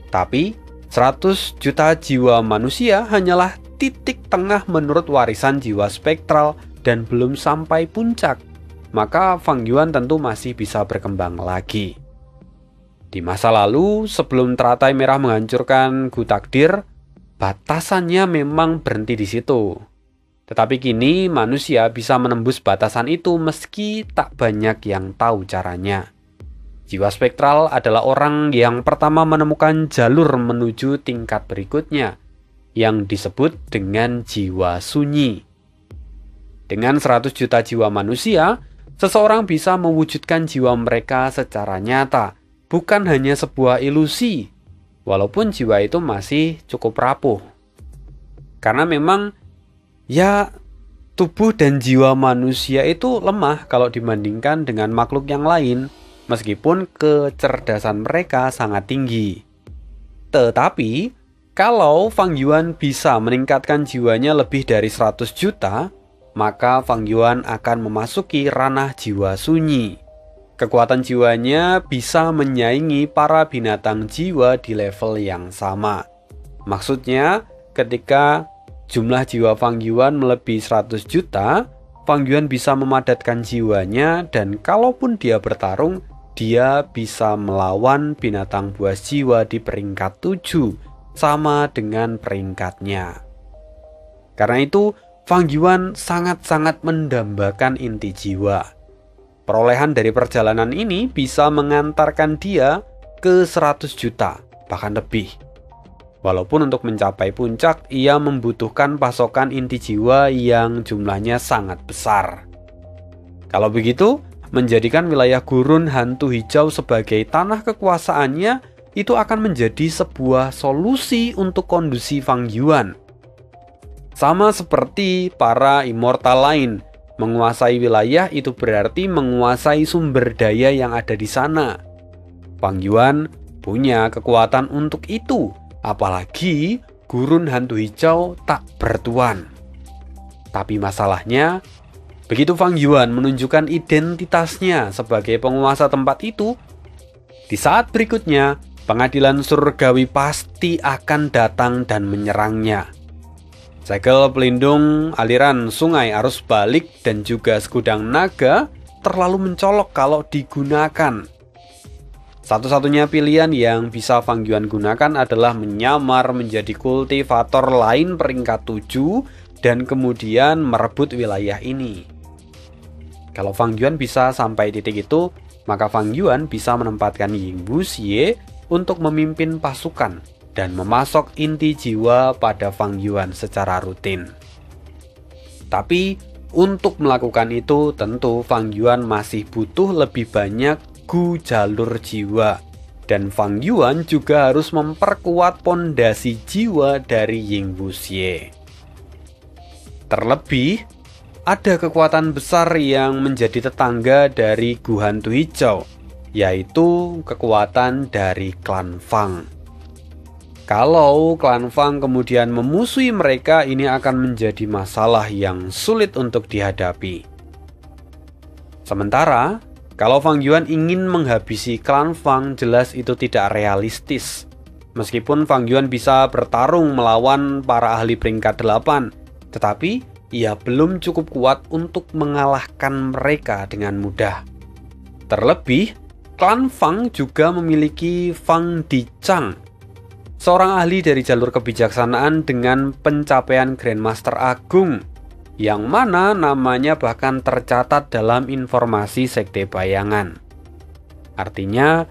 Tapi 100 juta jiwa manusia hanyalah titik tengah menurut warisan jiwa spektral dan belum sampai puncak. Maka Fang Yuan tentu masih bisa berkembang lagi. Di masa lalu, sebelum teratai merah menghancurkan Gu Takdir, batasannya memang berhenti di situ. Tetapi kini manusia bisa menembus batasan itu meski tak banyak yang tahu caranya. Jiwa spektral adalah orang yang pertama menemukan jalur menuju tingkat berikutnya, yang disebut dengan jiwa sunyi. Dengan 100 juta jiwa manusia, seseorang bisa mewujudkan jiwa mereka secara nyata, bukan hanya sebuah ilusi, walaupun jiwa itu masih cukup rapuh. Karena memang ya, tubuh dan jiwa manusia itu lemah kalau dibandingkan dengan makhluk yang lain, meskipun kecerdasan mereka sangat tinggi. Tetapi, kalau Fang Yuan bisa meningkatkan jiwanya lebih dari 100 juta, maka Fang Yuan akan memasuki ranah jiwa sunyi. Kekuatan jiwanya bisa menyaingi para binatang jiwa di level yang sama. Maksudnya, ketika jumlah jiwa Fang Yuan melebihi 100 juta, Fang Yuan bisa memadatkan jiwanya dan kalaupun dia bertarung, dia bisa melawan binatang buas jiwa di peringkat 7, sama dengan peringkatnya. Karena itu, Fang Yuan sangat-sangat mendambakan inti jiwa. Perolehan dari perjalanan ini bisa mengantarkan dia ke 100 juta, bahkan lebih. Walaupun untuk mencapai puncak, ia membutuhkan pasokan inti jiwa yang jumlahnya sangat besar. Kalau begitu, menjadikan wilayah gurun hantu hijau sebagai tanah kekuasaannya itu akan menjadi sebuah solusi untuk kondisi Fang Yuan. Sama seperti para immortal lain, menguasai wilayah itu berarti menguasai sumber daya yang ada di sana. Fang Yuan punya kekuatan untuk itu. Apalagi gurun hantu hijau tak bertuan. Tapi masalahnya, begitu Fang Yuan menunjukkan identitasnya sebagai penguasa tempat itu, di saat berikutnya, pengadilan surgawi pasti akan datang dan menyerangnya. Segel pelindung aliran sungai arus balik dan juga segudang naga terlalu mencolok kalau digunakan. Satu-satunya pilihan yang bisa Fang Yuan gunakan adalah menyamar menjadi kultivator lain peringkat 7 dan kemudian merebut wilayah ini. Kalau Fang Yuan bisa sampai titik itu, maka Fang Yuan bisa menempatkan Ying Wuxie untuk memimpin pasukan dan memasok inti jiwa pada Fang Yuan secara rutin. Tapi untuk melakukan itu tentu Fang Yuan masih butuh lebih banyak Gu jalur jiwa, dan Fang Yuan juga harus memperkuat pondasi jiwa dari Ying Wuxie. Terlebih, ada kekuatan besar yang menjadi tetangga dari Gu hantu hijau, yaitu kekuatan dari klan Fang. Kalau klan Fang kemudian memusuhi mereka, ini akan menjadi masalah yang sulit untuk dihadapi. Sementara kalau Fang Yuan ingin menghabisi klan Fang, jelas itu tidak realistis. Meskipun Fang Yuan bisa bertarung melawan para ahli peringkat 8, tetapi ia belum cukup kuat untuk mengalahkan mereka dengan mudah. Terlebih, klan Fang juga memiliki Fang Dichang, seorang ahli dari jalur kebijaksanaan dengan pencapaian Grandmaster Agung, yang mana namanya bahkan tercatat dalam informasi Sekte Bayangan. Artinya,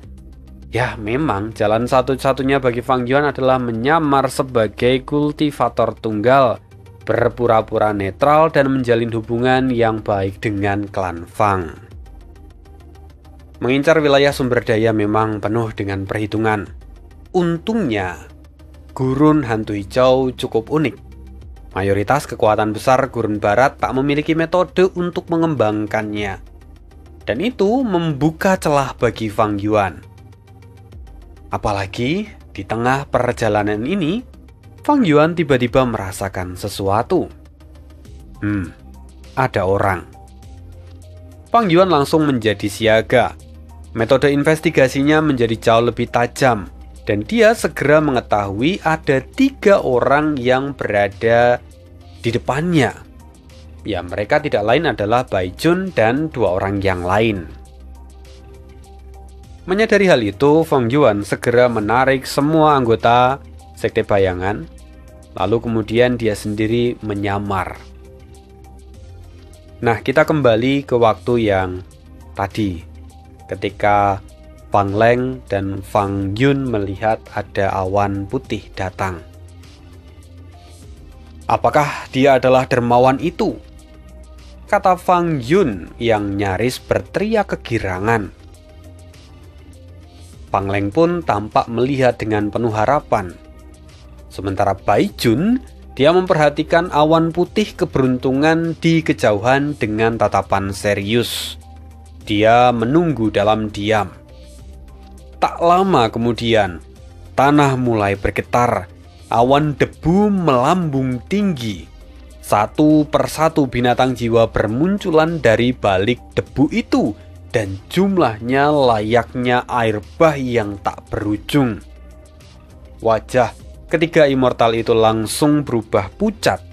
ya memang jalan satu-satunya bagi Fang Yuan adalah menyamar sebagai kultivator tunggal, berpura-pura netral dan menjalin hubungan yang baik dengan klan Fang. Mengincar wilayah sumber daya memang penuh dengan perhitungan. Untungnya, gurun hantu hijau cukup unik. Mayoritas kekuatan besar gurun barat tak memiliki metode untuk mengembangkannya. Dan itu membuka celah bagi Fang Yuan. Apalagi di tengah perjalanan ini, Fang Yuan tiba-tiba merasakan sesuatu. Ada orang. Fang Yuan langsung menjadi siaga. Metode investigasinya menjadi jauh lebih tajam. Dan dia segera mengetahui ada 3 orang yang berada di depannya. Ya, mereka tidak lain adalah Bai Jun dan 2 orang yang lain. Menyadari hal itu, Fang Yuan segera menarik semua anggota Sekte Bayangan. Lalu kemudian dia sendiri menyamar. Nah, kita kembali ke waktu yang tadi. Ketika Fang Leng dan Fang Yun melihat ada awan putih datang. Apakah dia adalah dermawan itu? Kata Fang Yun yang nyaris berteriak kegirangan. Fang Leng pun tampak melihat dengan penuh harapan. Sementara Bai Jun, dia memperhatikan awan putih keberuntungan di kejauhan dengan tatapan serius. Dia menunggu dalam diam. Tak lama kemudian, tanah mulai bergetar, awan debu melambung tinggi. Satu persatu binatang jiwa bermunculan dari balik debu itu, dan jumlahnya layaknya air bah yang tak berujung. Wajah ketiga immortal itu langsung berubah pucat.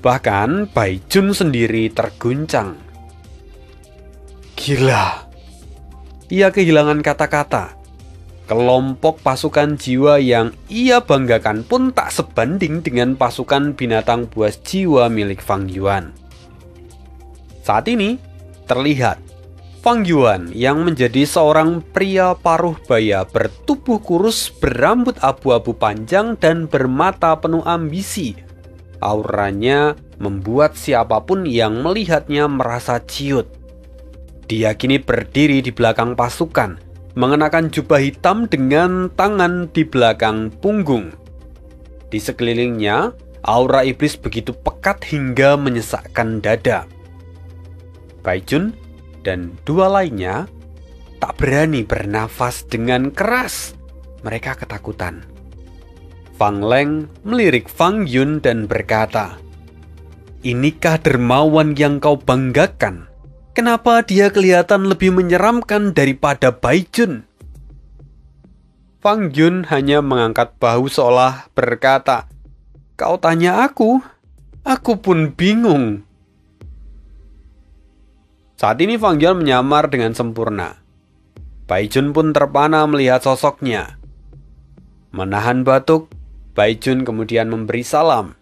Bahkan Bai Jun sendiri terguncang. Gila. Ia kehilangan kata-kata. Kelompok pasukan jiwa yang ia banggakan pun tak sebanding dengan pasukan binatang buas jiwa milik Fang Yuan. Saat ini, terlihat Fang Yuan yang menjadi seorang pria paruh baya bertubuh kurus, berambut abu-abu panjang, dan bermata penuh ambisi. Auranya membuat siapapun yang melihatnya merasa ciut. Dia kini berdiri di belakang pasukan, mengenakan jubah hitam dengan tangan di belakang punggung. Di sekelilingnya, aura iblis begitu pekat hingga menyesakkan dada. Bai Jun dan 2 lainnya tak berani bernafas dengan keras. Mereka ketakutan. Fang Leng melirik Fang Yun dan berkata, "Inikah dermawan yang kau banggakan? Kenapa dia kelihatan lebih menyeramkan daripada Bai Jun?" Fang Yun hanya mengangkat bahu seolah berkata, "Kau tanya aku pun bingung." Saat ini Fang Yun menyamar dengan sempurna. Bai Jun pun terpana melihat sosoknya. Menahan batuk, Bai Jun kemudian memberi salam.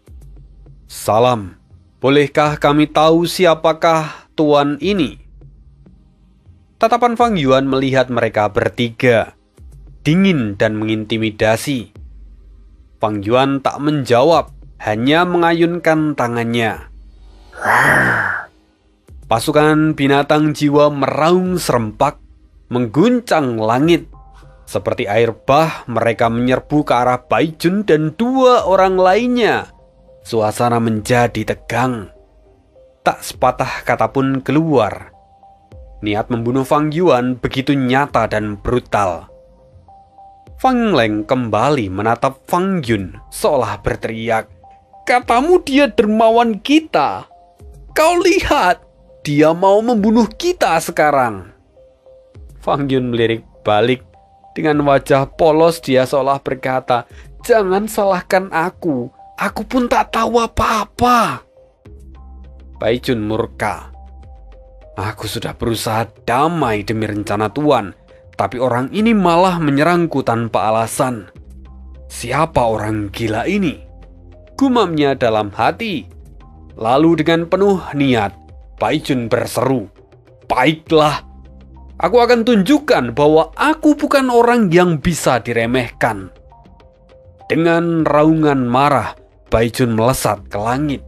"Salam, bolehkah kami tahu siapakah tuan ini?" Tatapan Fang Yuan melihat mereka bertiga, dingin dan mengintimidasi. Fang Yuan tak menjawab, hanya mengayunkan tangannya. Pasukan binatang jiwa meraung serempak, mengguncang langit. Seperti air bah, mereka menyerbu ke arah Bai Jun dan 2 orang lainnya. Suasana menjadi tegang. Tak sepatah kata pun keluar. Niat membunuh Fang Yuan begitu nyata dan brutal. Fang Leng kembali menatap Fang Yun seolah berteriak, "Katamu dia dermawan kita. Kau lihat, dia mau membunuh kita sekarang." Fang Yun melirik balik. Dengan wajah polos dia seolah berkata, "Jangan salahkan aku pun tak tahu apa-apa." Bai Jun murka. "Aku sudah berusaha damai demi rencana Tuan, tapi orang ini malah menyerangku tanpa alasan. Siapa orang gila ini?" gumamnya dalam hati. Lalu dengan penuh niat, Bai Jun berseru, "Baiklah, aku akan tunjukkan bahwa aku bukan orang yang bisa diremehkan." Dengan raungan marah, Bai Jun melesat ke langit.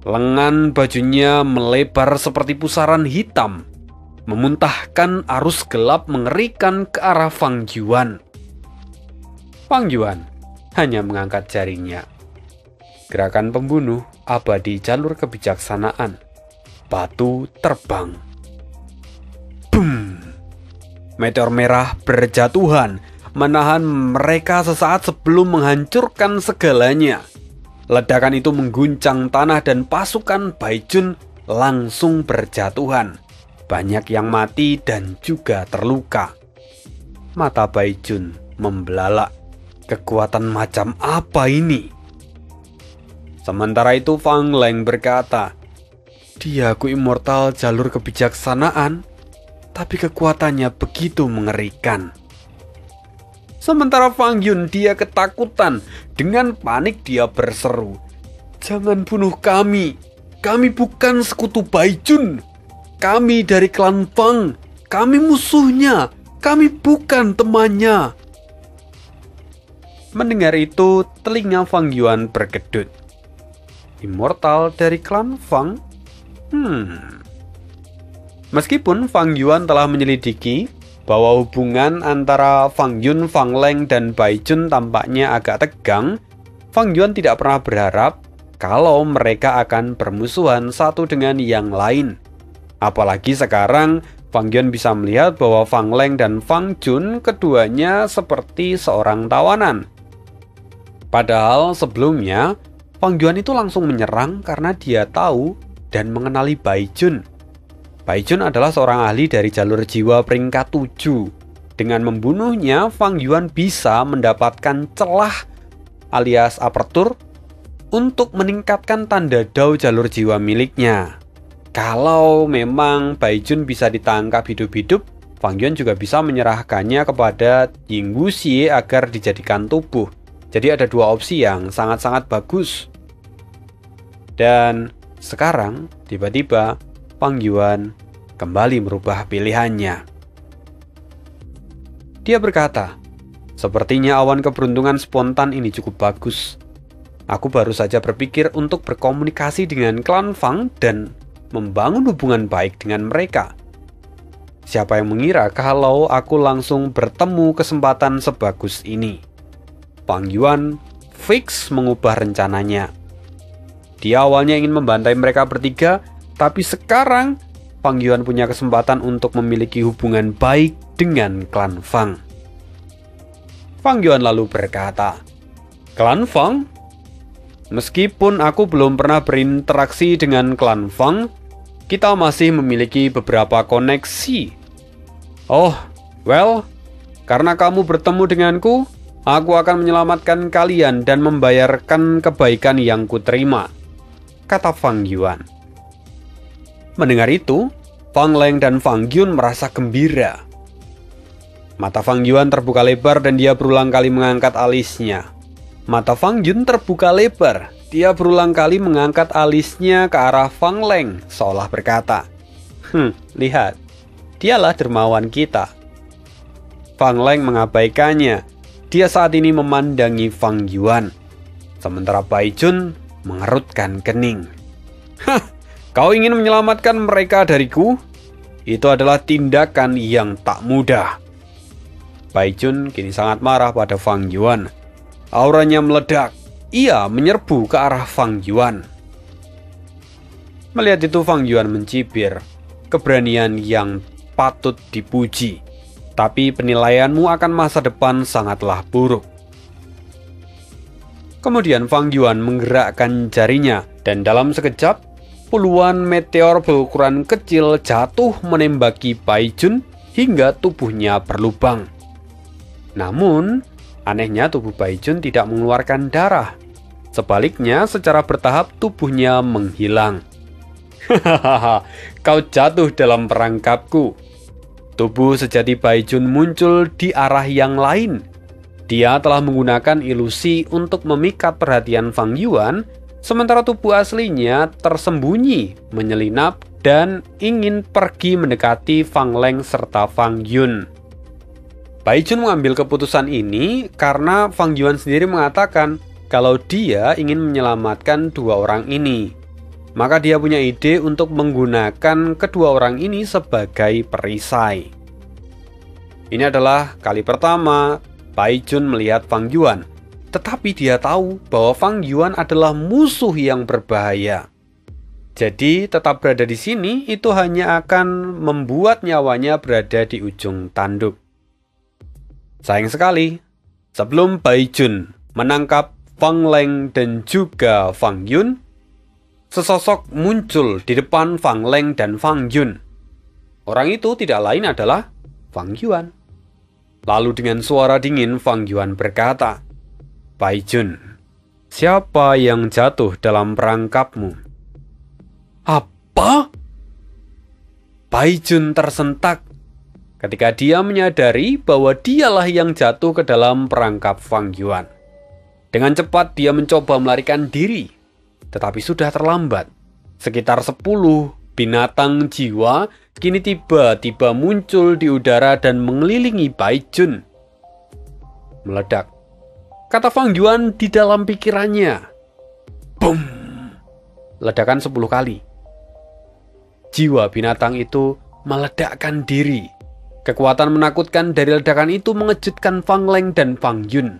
Lengan bajunya melebar seperti pusaran hitam. memuntahkan arus gelap mengerikan ke arah Fang Yuan. Fang Yuan hanya mengangkat jarinya. Gerakan pembunuh abadi jalur kebijaksanaan. Batu terbang. Boom! Meteor merah berjatuhan, menahan mereka sesaat sebelum menghancurkan segalanya. Ledakan itu mengguncang tanah dan pasukan Baijun langsung berjatuhan. Banyak yang mati dan juga terluka. Mata Baijun membelalak. Kekuatan macam apa ini? Sementara itu Fang Leng berkata, "Diaku immortal jalur kebijaksanaan, tapi kekuatannya begitu mengerikan." Sementara Fang Yun dia ketakutan. Dengan panik dia berseru, "Jangan bunuh kami. Kami bukan sekutu Baijun. Kami dari klan Fang. Kami musuhnya. Kami bukan temannya." Mendengar itu, telinga Fang Yuan berkedut. Immortal dari klan Fang? Meskipun Fang Yuan telah menyelidiki bahwa hubungan antara Fang Yun, Fang Leng, dan Baijun tampaknya agak tegang, Fang Yuan tidak pernah berharap kalau mereka akan bermusuhan satu dengan yang lain. Apalagi sekarang Fang Yuan bisa melihat bahwa Fang Leng dan Fang Jun keduanya seperti seorang tawanan. Padahal sebelumnya Fang Yuan itu langsung menyerang karena dia tahu dan mengenali Baijun. Baijun adalah seorang ahli dari jalur jiwa peringkat 7. Dengan membunuhnya, Fang Yuan bisa mendapatkan celah alias apertur untuk meningkatkan tanda dao jalur jiwa miliknya. Kalau memang Baijun bisa ditangkap hidup-hidup, Fang Yuan juga bisa menyerahkannya kepada Ying Wuxie agar dijadikan tubuh. Jadi ada dua opsi yang sangat-sangat bagus. Dan sekarang tiba-tiba Fang Yuan kembali merubah pilihannya. Dia berkata, "Sepertinya awan keberuntungan spontan ini cukup bagus. Aku baru saja berpikir untuk berkomunikasi dengan klan Fang dan membangun hubungan baik dengan mereka. Siapa yang mengira kalau aku langsung bertemu kesempatan sebagus ini?" Fang Yuan fix mengubah rencananya. Dia awalnya ingin membantai mereka bertiga, tapi sekarang Fang Yuan punya kesempatan untuk memiliki hubungan baik dengan klan Fang. Fang Yuan lalu berkata, "Klan Fang? Meskipun aku belum pernah berinteraksi dengan klan Fang, kita masih memiliki beberapa koneksi. Oh, well, karena kamu bertemu denganku, aku akan menyelamatkan kalian dan membayarkan kebaikan yang kuterima," kata Fang Yuan. Mendengar itu, Fang Leng dan Fang Yun merasa gembira. Mata Fang Yuan terbuka lebar dan dia berulang kali mengangkat alisnya. Mata Fang Yun terbuka lebar. Dia berulang kali mengangkat alisnya ke arah Fang Leng, seolah berkata, "Lihat, dialah dermawan kita." Fang Leng mengabaikannya. Dia saat ini memandangi Fang Yuan. Sementara Baijun mengerutkan kening. Kau ingin menyelamatkan mereka dariku? Itu adalah tindakan yang tak mudah." Baijun kini sangat marah pada Fang Yuan. Auranya meledak. Ia menyerbu ke arah Fang Yuan. Melihat itu Fang Yuan mencibir. Keberanian yang patut dipuji. Tapi penilaianmu akan masa depan sangatlah buruk. Kemudian Fang Yuan menggerakkan jarinya dan dalam sekejap puluhan meteor berukuran kecil jatuh menembaki Baijun hingga tubuhnya berlubang. Namun, anehnya tubuh Baijun tidak mengeluarkan darah. Sebaliknya, secara bertahap tubuhnya menghilang. "Hahaha, kau jatuh dalam perangkapku." Tubuh sejati Baijun muncul di arah yang lain. Dia telah menggunakan ilusi untuk memikat perhatian Fang Yuan, sementara tubuh aslinya tersembunyi, menyelinap, dan ingin pergi mendekati Fang Leng serta Fang Yun. Baijun mengambil keputusan ini karena Fang Yuan sendiri mengatakan kalau dia ingin menyelamatkan dua orang ini. Maka dia punya ide untuk menggunakan kedua orang ini sebagai perisai. Ini adalah kali pertama Bai Jun melihat Fang Yuan. Tetapi dia tahu bahwa Fang Yuan adalah musuh yang berbahaya. Jadi tetap berada di sini itu hanya akan membuat nyawanya berada di ujung tanduk. Sayang sekali, sebelum Bai Jun menangkap Fang Leng dan juga Fang Yun, sesosok muncul di depan Fang Leng dan Fang Yun. Orang itu tidak lain adalah Fang Yuan. Lalu dengan suara dingin Fang Yuan berkata, "Bai Jun, siapa yang jatuh dalam perangkapmu?" Apa? Bai Jun tersentak ketika dia menyadari bahwa dialah yang jatuh ke dalam perangkap Fang Yuan. Dengan cepat dia mencoba melarikan diri, tetapi sudah terlambat. Sekitar 10 binatang jiwa kini tiba-tiba muncul di udara dan mengelilingi Bai Jun. Meledak, kata Fang Yuan di dalam pikirannya. Boom! Ledakan 10 kali. Jiwa binatang itu meledakkan diri. Kekuatan menakutkan dari ledakan itu mengejutkan Fang Leng dan Fang Yun.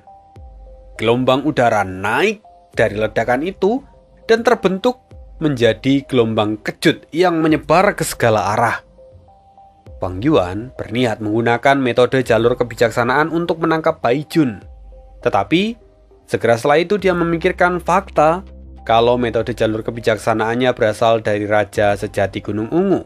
Gelombang udara naik dari ledakan itu dan terbentuk menjadi gelombang kejut yang menyebar ke segala arah. Fang Yuan berniat menggunakan metode jalur kebijaksanaan untuk menangkap Bai Jun. Tetapi segera setelah itu dia memikirkan fakta kalau metode jalur kebijaksanaannya berasal dari Raja Sejati Gunung Ungu.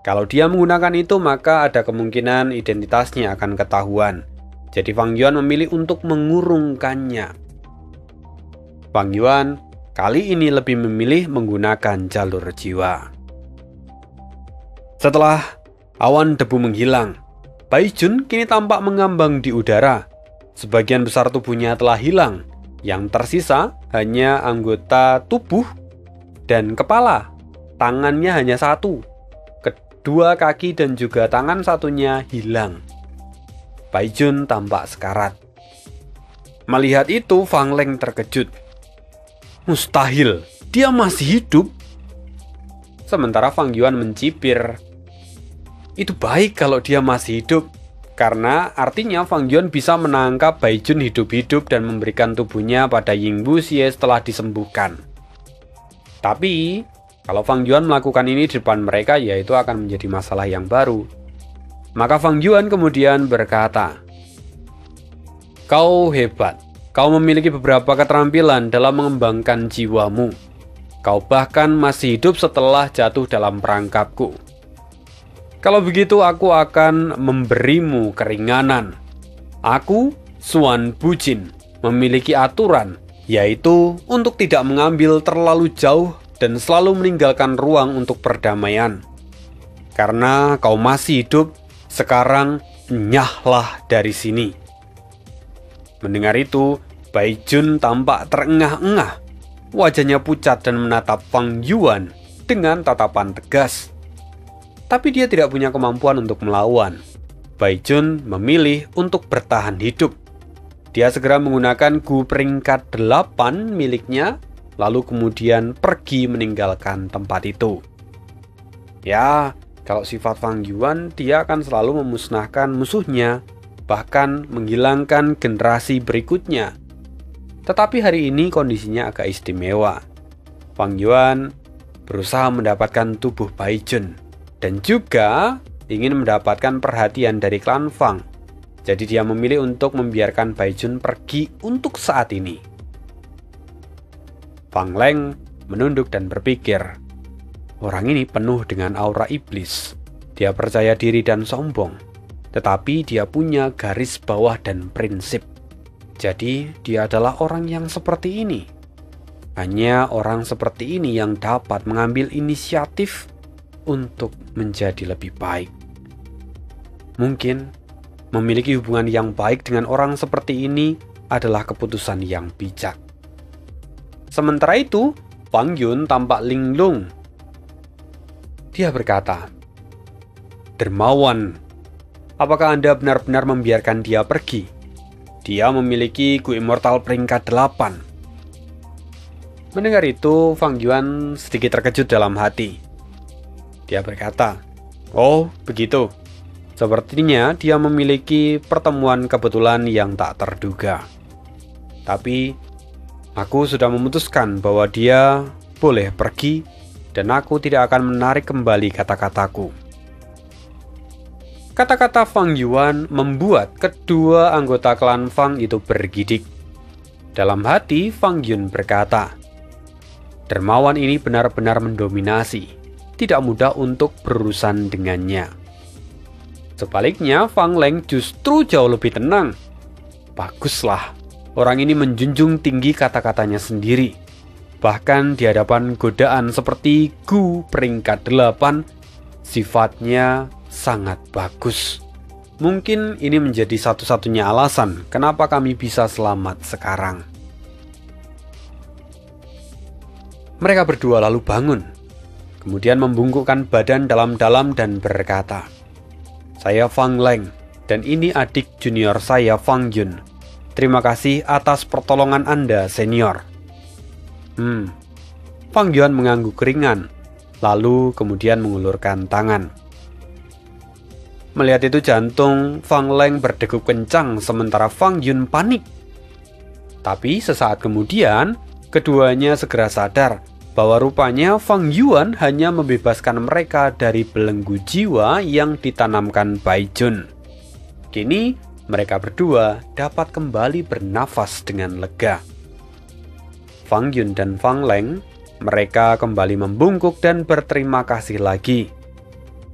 Kalau dia menggunakan itu, maka ada kemungkinan identitasnya akan ketahuan. Jadi Fang Yuan memilih untuk mengurungkannya. Fang Yuan kali ini lebih memilih menggunakan jalur jiwa. Setelah awan debu menghilang, Bai Jun kini tampak mengambang di udara. Sebagian besar tubuhnya telah hilang. Yang tersisa hanya anggota tubuh dan kepala. Tangannya hanya satu. Kedua kaki dan juga tangan satunya hilang. Bai Jun tampak sekarat. Melihat itu, Fang Leng terkejut. Mustahil, dia masih hidup. Sementara Fang Yuan mencibir. Itu baik kalau dia masih hidup. Karena artinya Fang Yuan bisa menangkap Bai Jun hidup-hidup dan memberikan tubuhnya pada Ying Wuxie setelah disembuhkan. Tapi, kalau Fang Yuan melakukan ini di depan mereka, ya itu akan menjadi masalah yang baru. Maka Fang Yuan kemudian berkata, "Kau hebat. Kau memiliki beberapa keterampilan dalam mengembangkan jiwamu. Kau bahkan masih hidup setelah jatuh dalam perangkapku. Kalau begitu aku akan memberimu keringanan. Aku, Xuan Bujin, memiliki aturan, yaitu untuk tidak mengambil terlalu jauh dan selalu meninggalkan ruang untuk perdamaian. Karena kau masih hidup, sekarang nyahlah dari sini." Mendengar itu, Bai Jun tampak terengah-engah. Wajahnya pucat dan menatap Fang Yuan dengan tatapan tegas. Tapi dia tidak punya kemampuan untuk melawan. Bai Jun memilih untuk bertahan hidup. Dia segera menggunakan Gu peringkat 8 miliknya, lalu kemudian pergi meninggalkan tempat itu. Ya, kalau sifat Fang Yuan, dia akan selalu memusnahkan musuhnya, bahkan menghilangkan generasi berikutnya. Tetapi hari ini kondisinya agak istimewa. Fang Yuan berusaha mendapatkan tubuh Bai Jun dan juga ingin mendapatkan perhatian dari klan Fang. Jadi dia memilih untuk membiarkan Bai Jun pergi untuk saat ini. Fang Leng menunduk dan berpikir, orang ini penuh dengan aura iblis. Dia percaya diri dan sombong, tetapi dia punya garis bawah dan prinsip. Jadi dia adalah orang yang seperti ini. Hanya orang seperti ini yang dapat mengambil inisiatif untuk menjadi lebih baik. Mungkin memiliki hubungan yang baik dengan orang seperti ini adalah keputusan yang bijak. Sementara itu, Fang Yun tampak linglung. Dia berkata, "Dermawan, apakah Anda benar-benar membiarkan dia pergi? Dia memiliki Gu Immortal peringkat 8. Mendengar itu, Fang Yuan sedikit terkejut dalam hati. Dia berkata, "Oh, begitu. Sepertinya dia memiliki pertemuan kebetulan yang tak terduga. Tapi, aku sudah memutuskan bahwa dia boleh pergi dan aku tidak akan menarik kembali kata-kataku." Kata-kata Fang Yuan membuat kedua anggota klan Fang itu bergidik. Dalam hati, Fang Yun berkata, "Dermawan ini benar-benar mendominasi. Tidak mudah untuk berurusan dengannya." Sebaliknya, Fang Leng justru jauh lebih tenang. Baguslah, orang ini menjunjung tinggi kata-katanya sendiri. Bahkan di hadapan godaan seperti Gu peringkat 8, sifatnya sangat bagus. Mungkin ini menjadi satu-satunya alasan kenapa kami bisa selamat sekarang. Mereka berdua lalu bangun, kemudian membungkukkan badan dalam-dalam dan berkata, "Saya Fang Leng, dan ini adik junior saya Fang Yun. Terima kasih atas pertolongan Anda, senior." Fang Yuan mengangguk ringan, lalu kemudian mengulurkan tangan. Melihat itu, jantung Fang Leng berdegup kencang sementara Fang Yun panik. Tapi sesaat kemudian, keduanya segera sadar bahwa rupanya Fang Yuan hanya membebaskan mereka dari belenggu jiwa yang ditanamkan Bai Jun. Kini, mereka berdua dapat kembali bernafas dengan lega. Fang Yun dan Fang Leng, mereka kembali membungkuk dan berterima kasih lagi.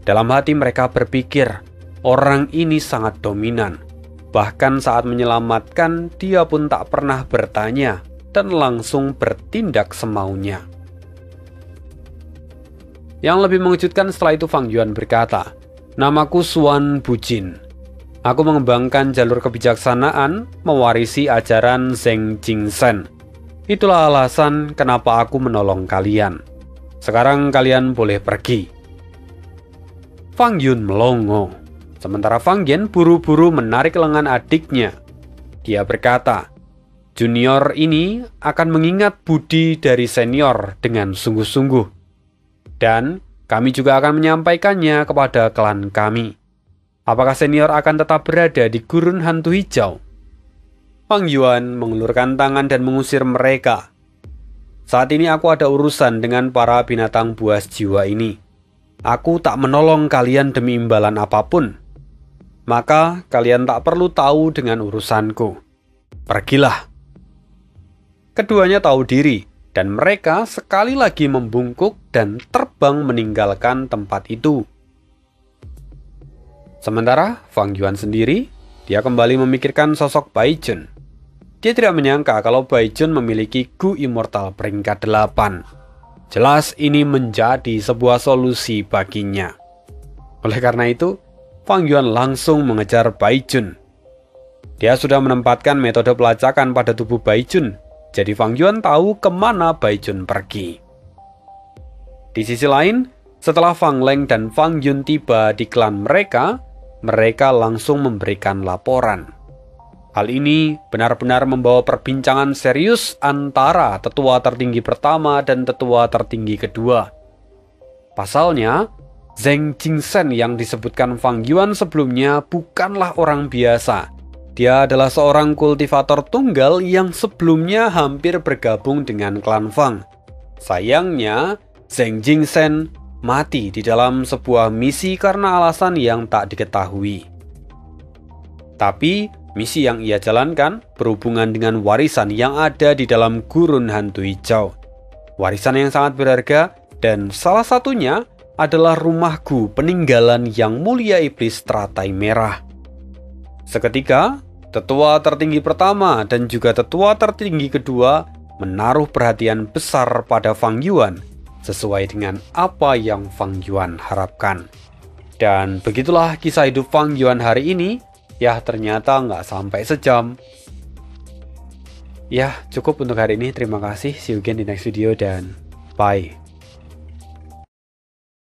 Dalam hati mereka berpikir, orang ini sangat dominan. Bahkan saat menyelamatkan, dia pun tak pernah bertanya dan langsung bertindak semaunya. Yang lebih mengejutkan setelah itu, Fang Yuan berkata, "Namaku Xuan Bujin. Aku mengembangkan jalur kebijaksanaan, mewarisi ajaran Zheng Jingsen. Itulah alasan kenapa aku menolong kalian. Sekarang kalian boleh pergi." Fang Yun melongo, sementara Fang Yan buru-buru menarik lengan adiknya. Dia berkata, "Junior ini akan mengingat budi dari senior dengan sungguh-sungguh. Dan kami juga akan menyampaikannya kepada klan kami. Apakah senior akan tetap berada di Gurun Hantu Hijau?" Fang Yuan mengulurkan tangan dan mengusir mereka. "Saat ini aku ada urusan dengan para binatang buas jiwa ini. Aku tak menolong kalian demi imbalan apapun. Maka kalian tak perlu tahu dengan urusanku. Pergilah." Keduanya tahu diri dan mereka sekali lagi membungkuk dan terbang meninggalkan tempat itu. Sementara Fang Yuan sendiri, dia kembali memikirkan sosok Bai Jun. Dia tidak menyangka kalau Bai Jun memiliki Gu Immortal peringkat 8. Jelas ini menjadi sebuah solusi baginya. Oleh karena itu, Fang Yuan langsung mengejar Bai Jun. Dia sudah menempatkan metode pelacakan pada tubuh Bai Jun, jadi Fang Yuan tahu kemana Bai Jun pergi. Di sisi lain, setelah Fang Leng dan Fang Yun tiba di klan mereka langsung memberikan laporan. Hal ini benar-benar membawa perbincangan serius antara tetua tertinggi pertama dan tetua tertinggi kedua. Pasalnya, Zheng Jingsen yang disebutkan Fang Yuan sebelumnya bukanlah orang biasa. Dia adalah seorang kultivator tunggal yang sebelumnya hampir bergabung dengan klan Fang. Sayangnya, Zheng Jingsen mati di dalam sebuah misi karena alasan yang tak diketahui. Tapi, misi yang ia jalankan berhubungan dengan warisan yang ada di dalam Gurun Hantu Hijau. Warisan yang sangat berharga dan salah satunya adalah rumah Gu peninggalan yang mulia iblis teratai merah. Seketika, tetua tertinggi pertama dan juga tetua tertinggi kedua menaruh perhatian besar pada Fang Yuan sesuai dengan apa yang Fang Yuan harapkan. Dan begitulah kisah hidup Fang Yuan hari ini. Ya, ternyata nggak sampai sejam. Ya, cukup untuk hari ini. Terima kasih. See you again di next video dan bye.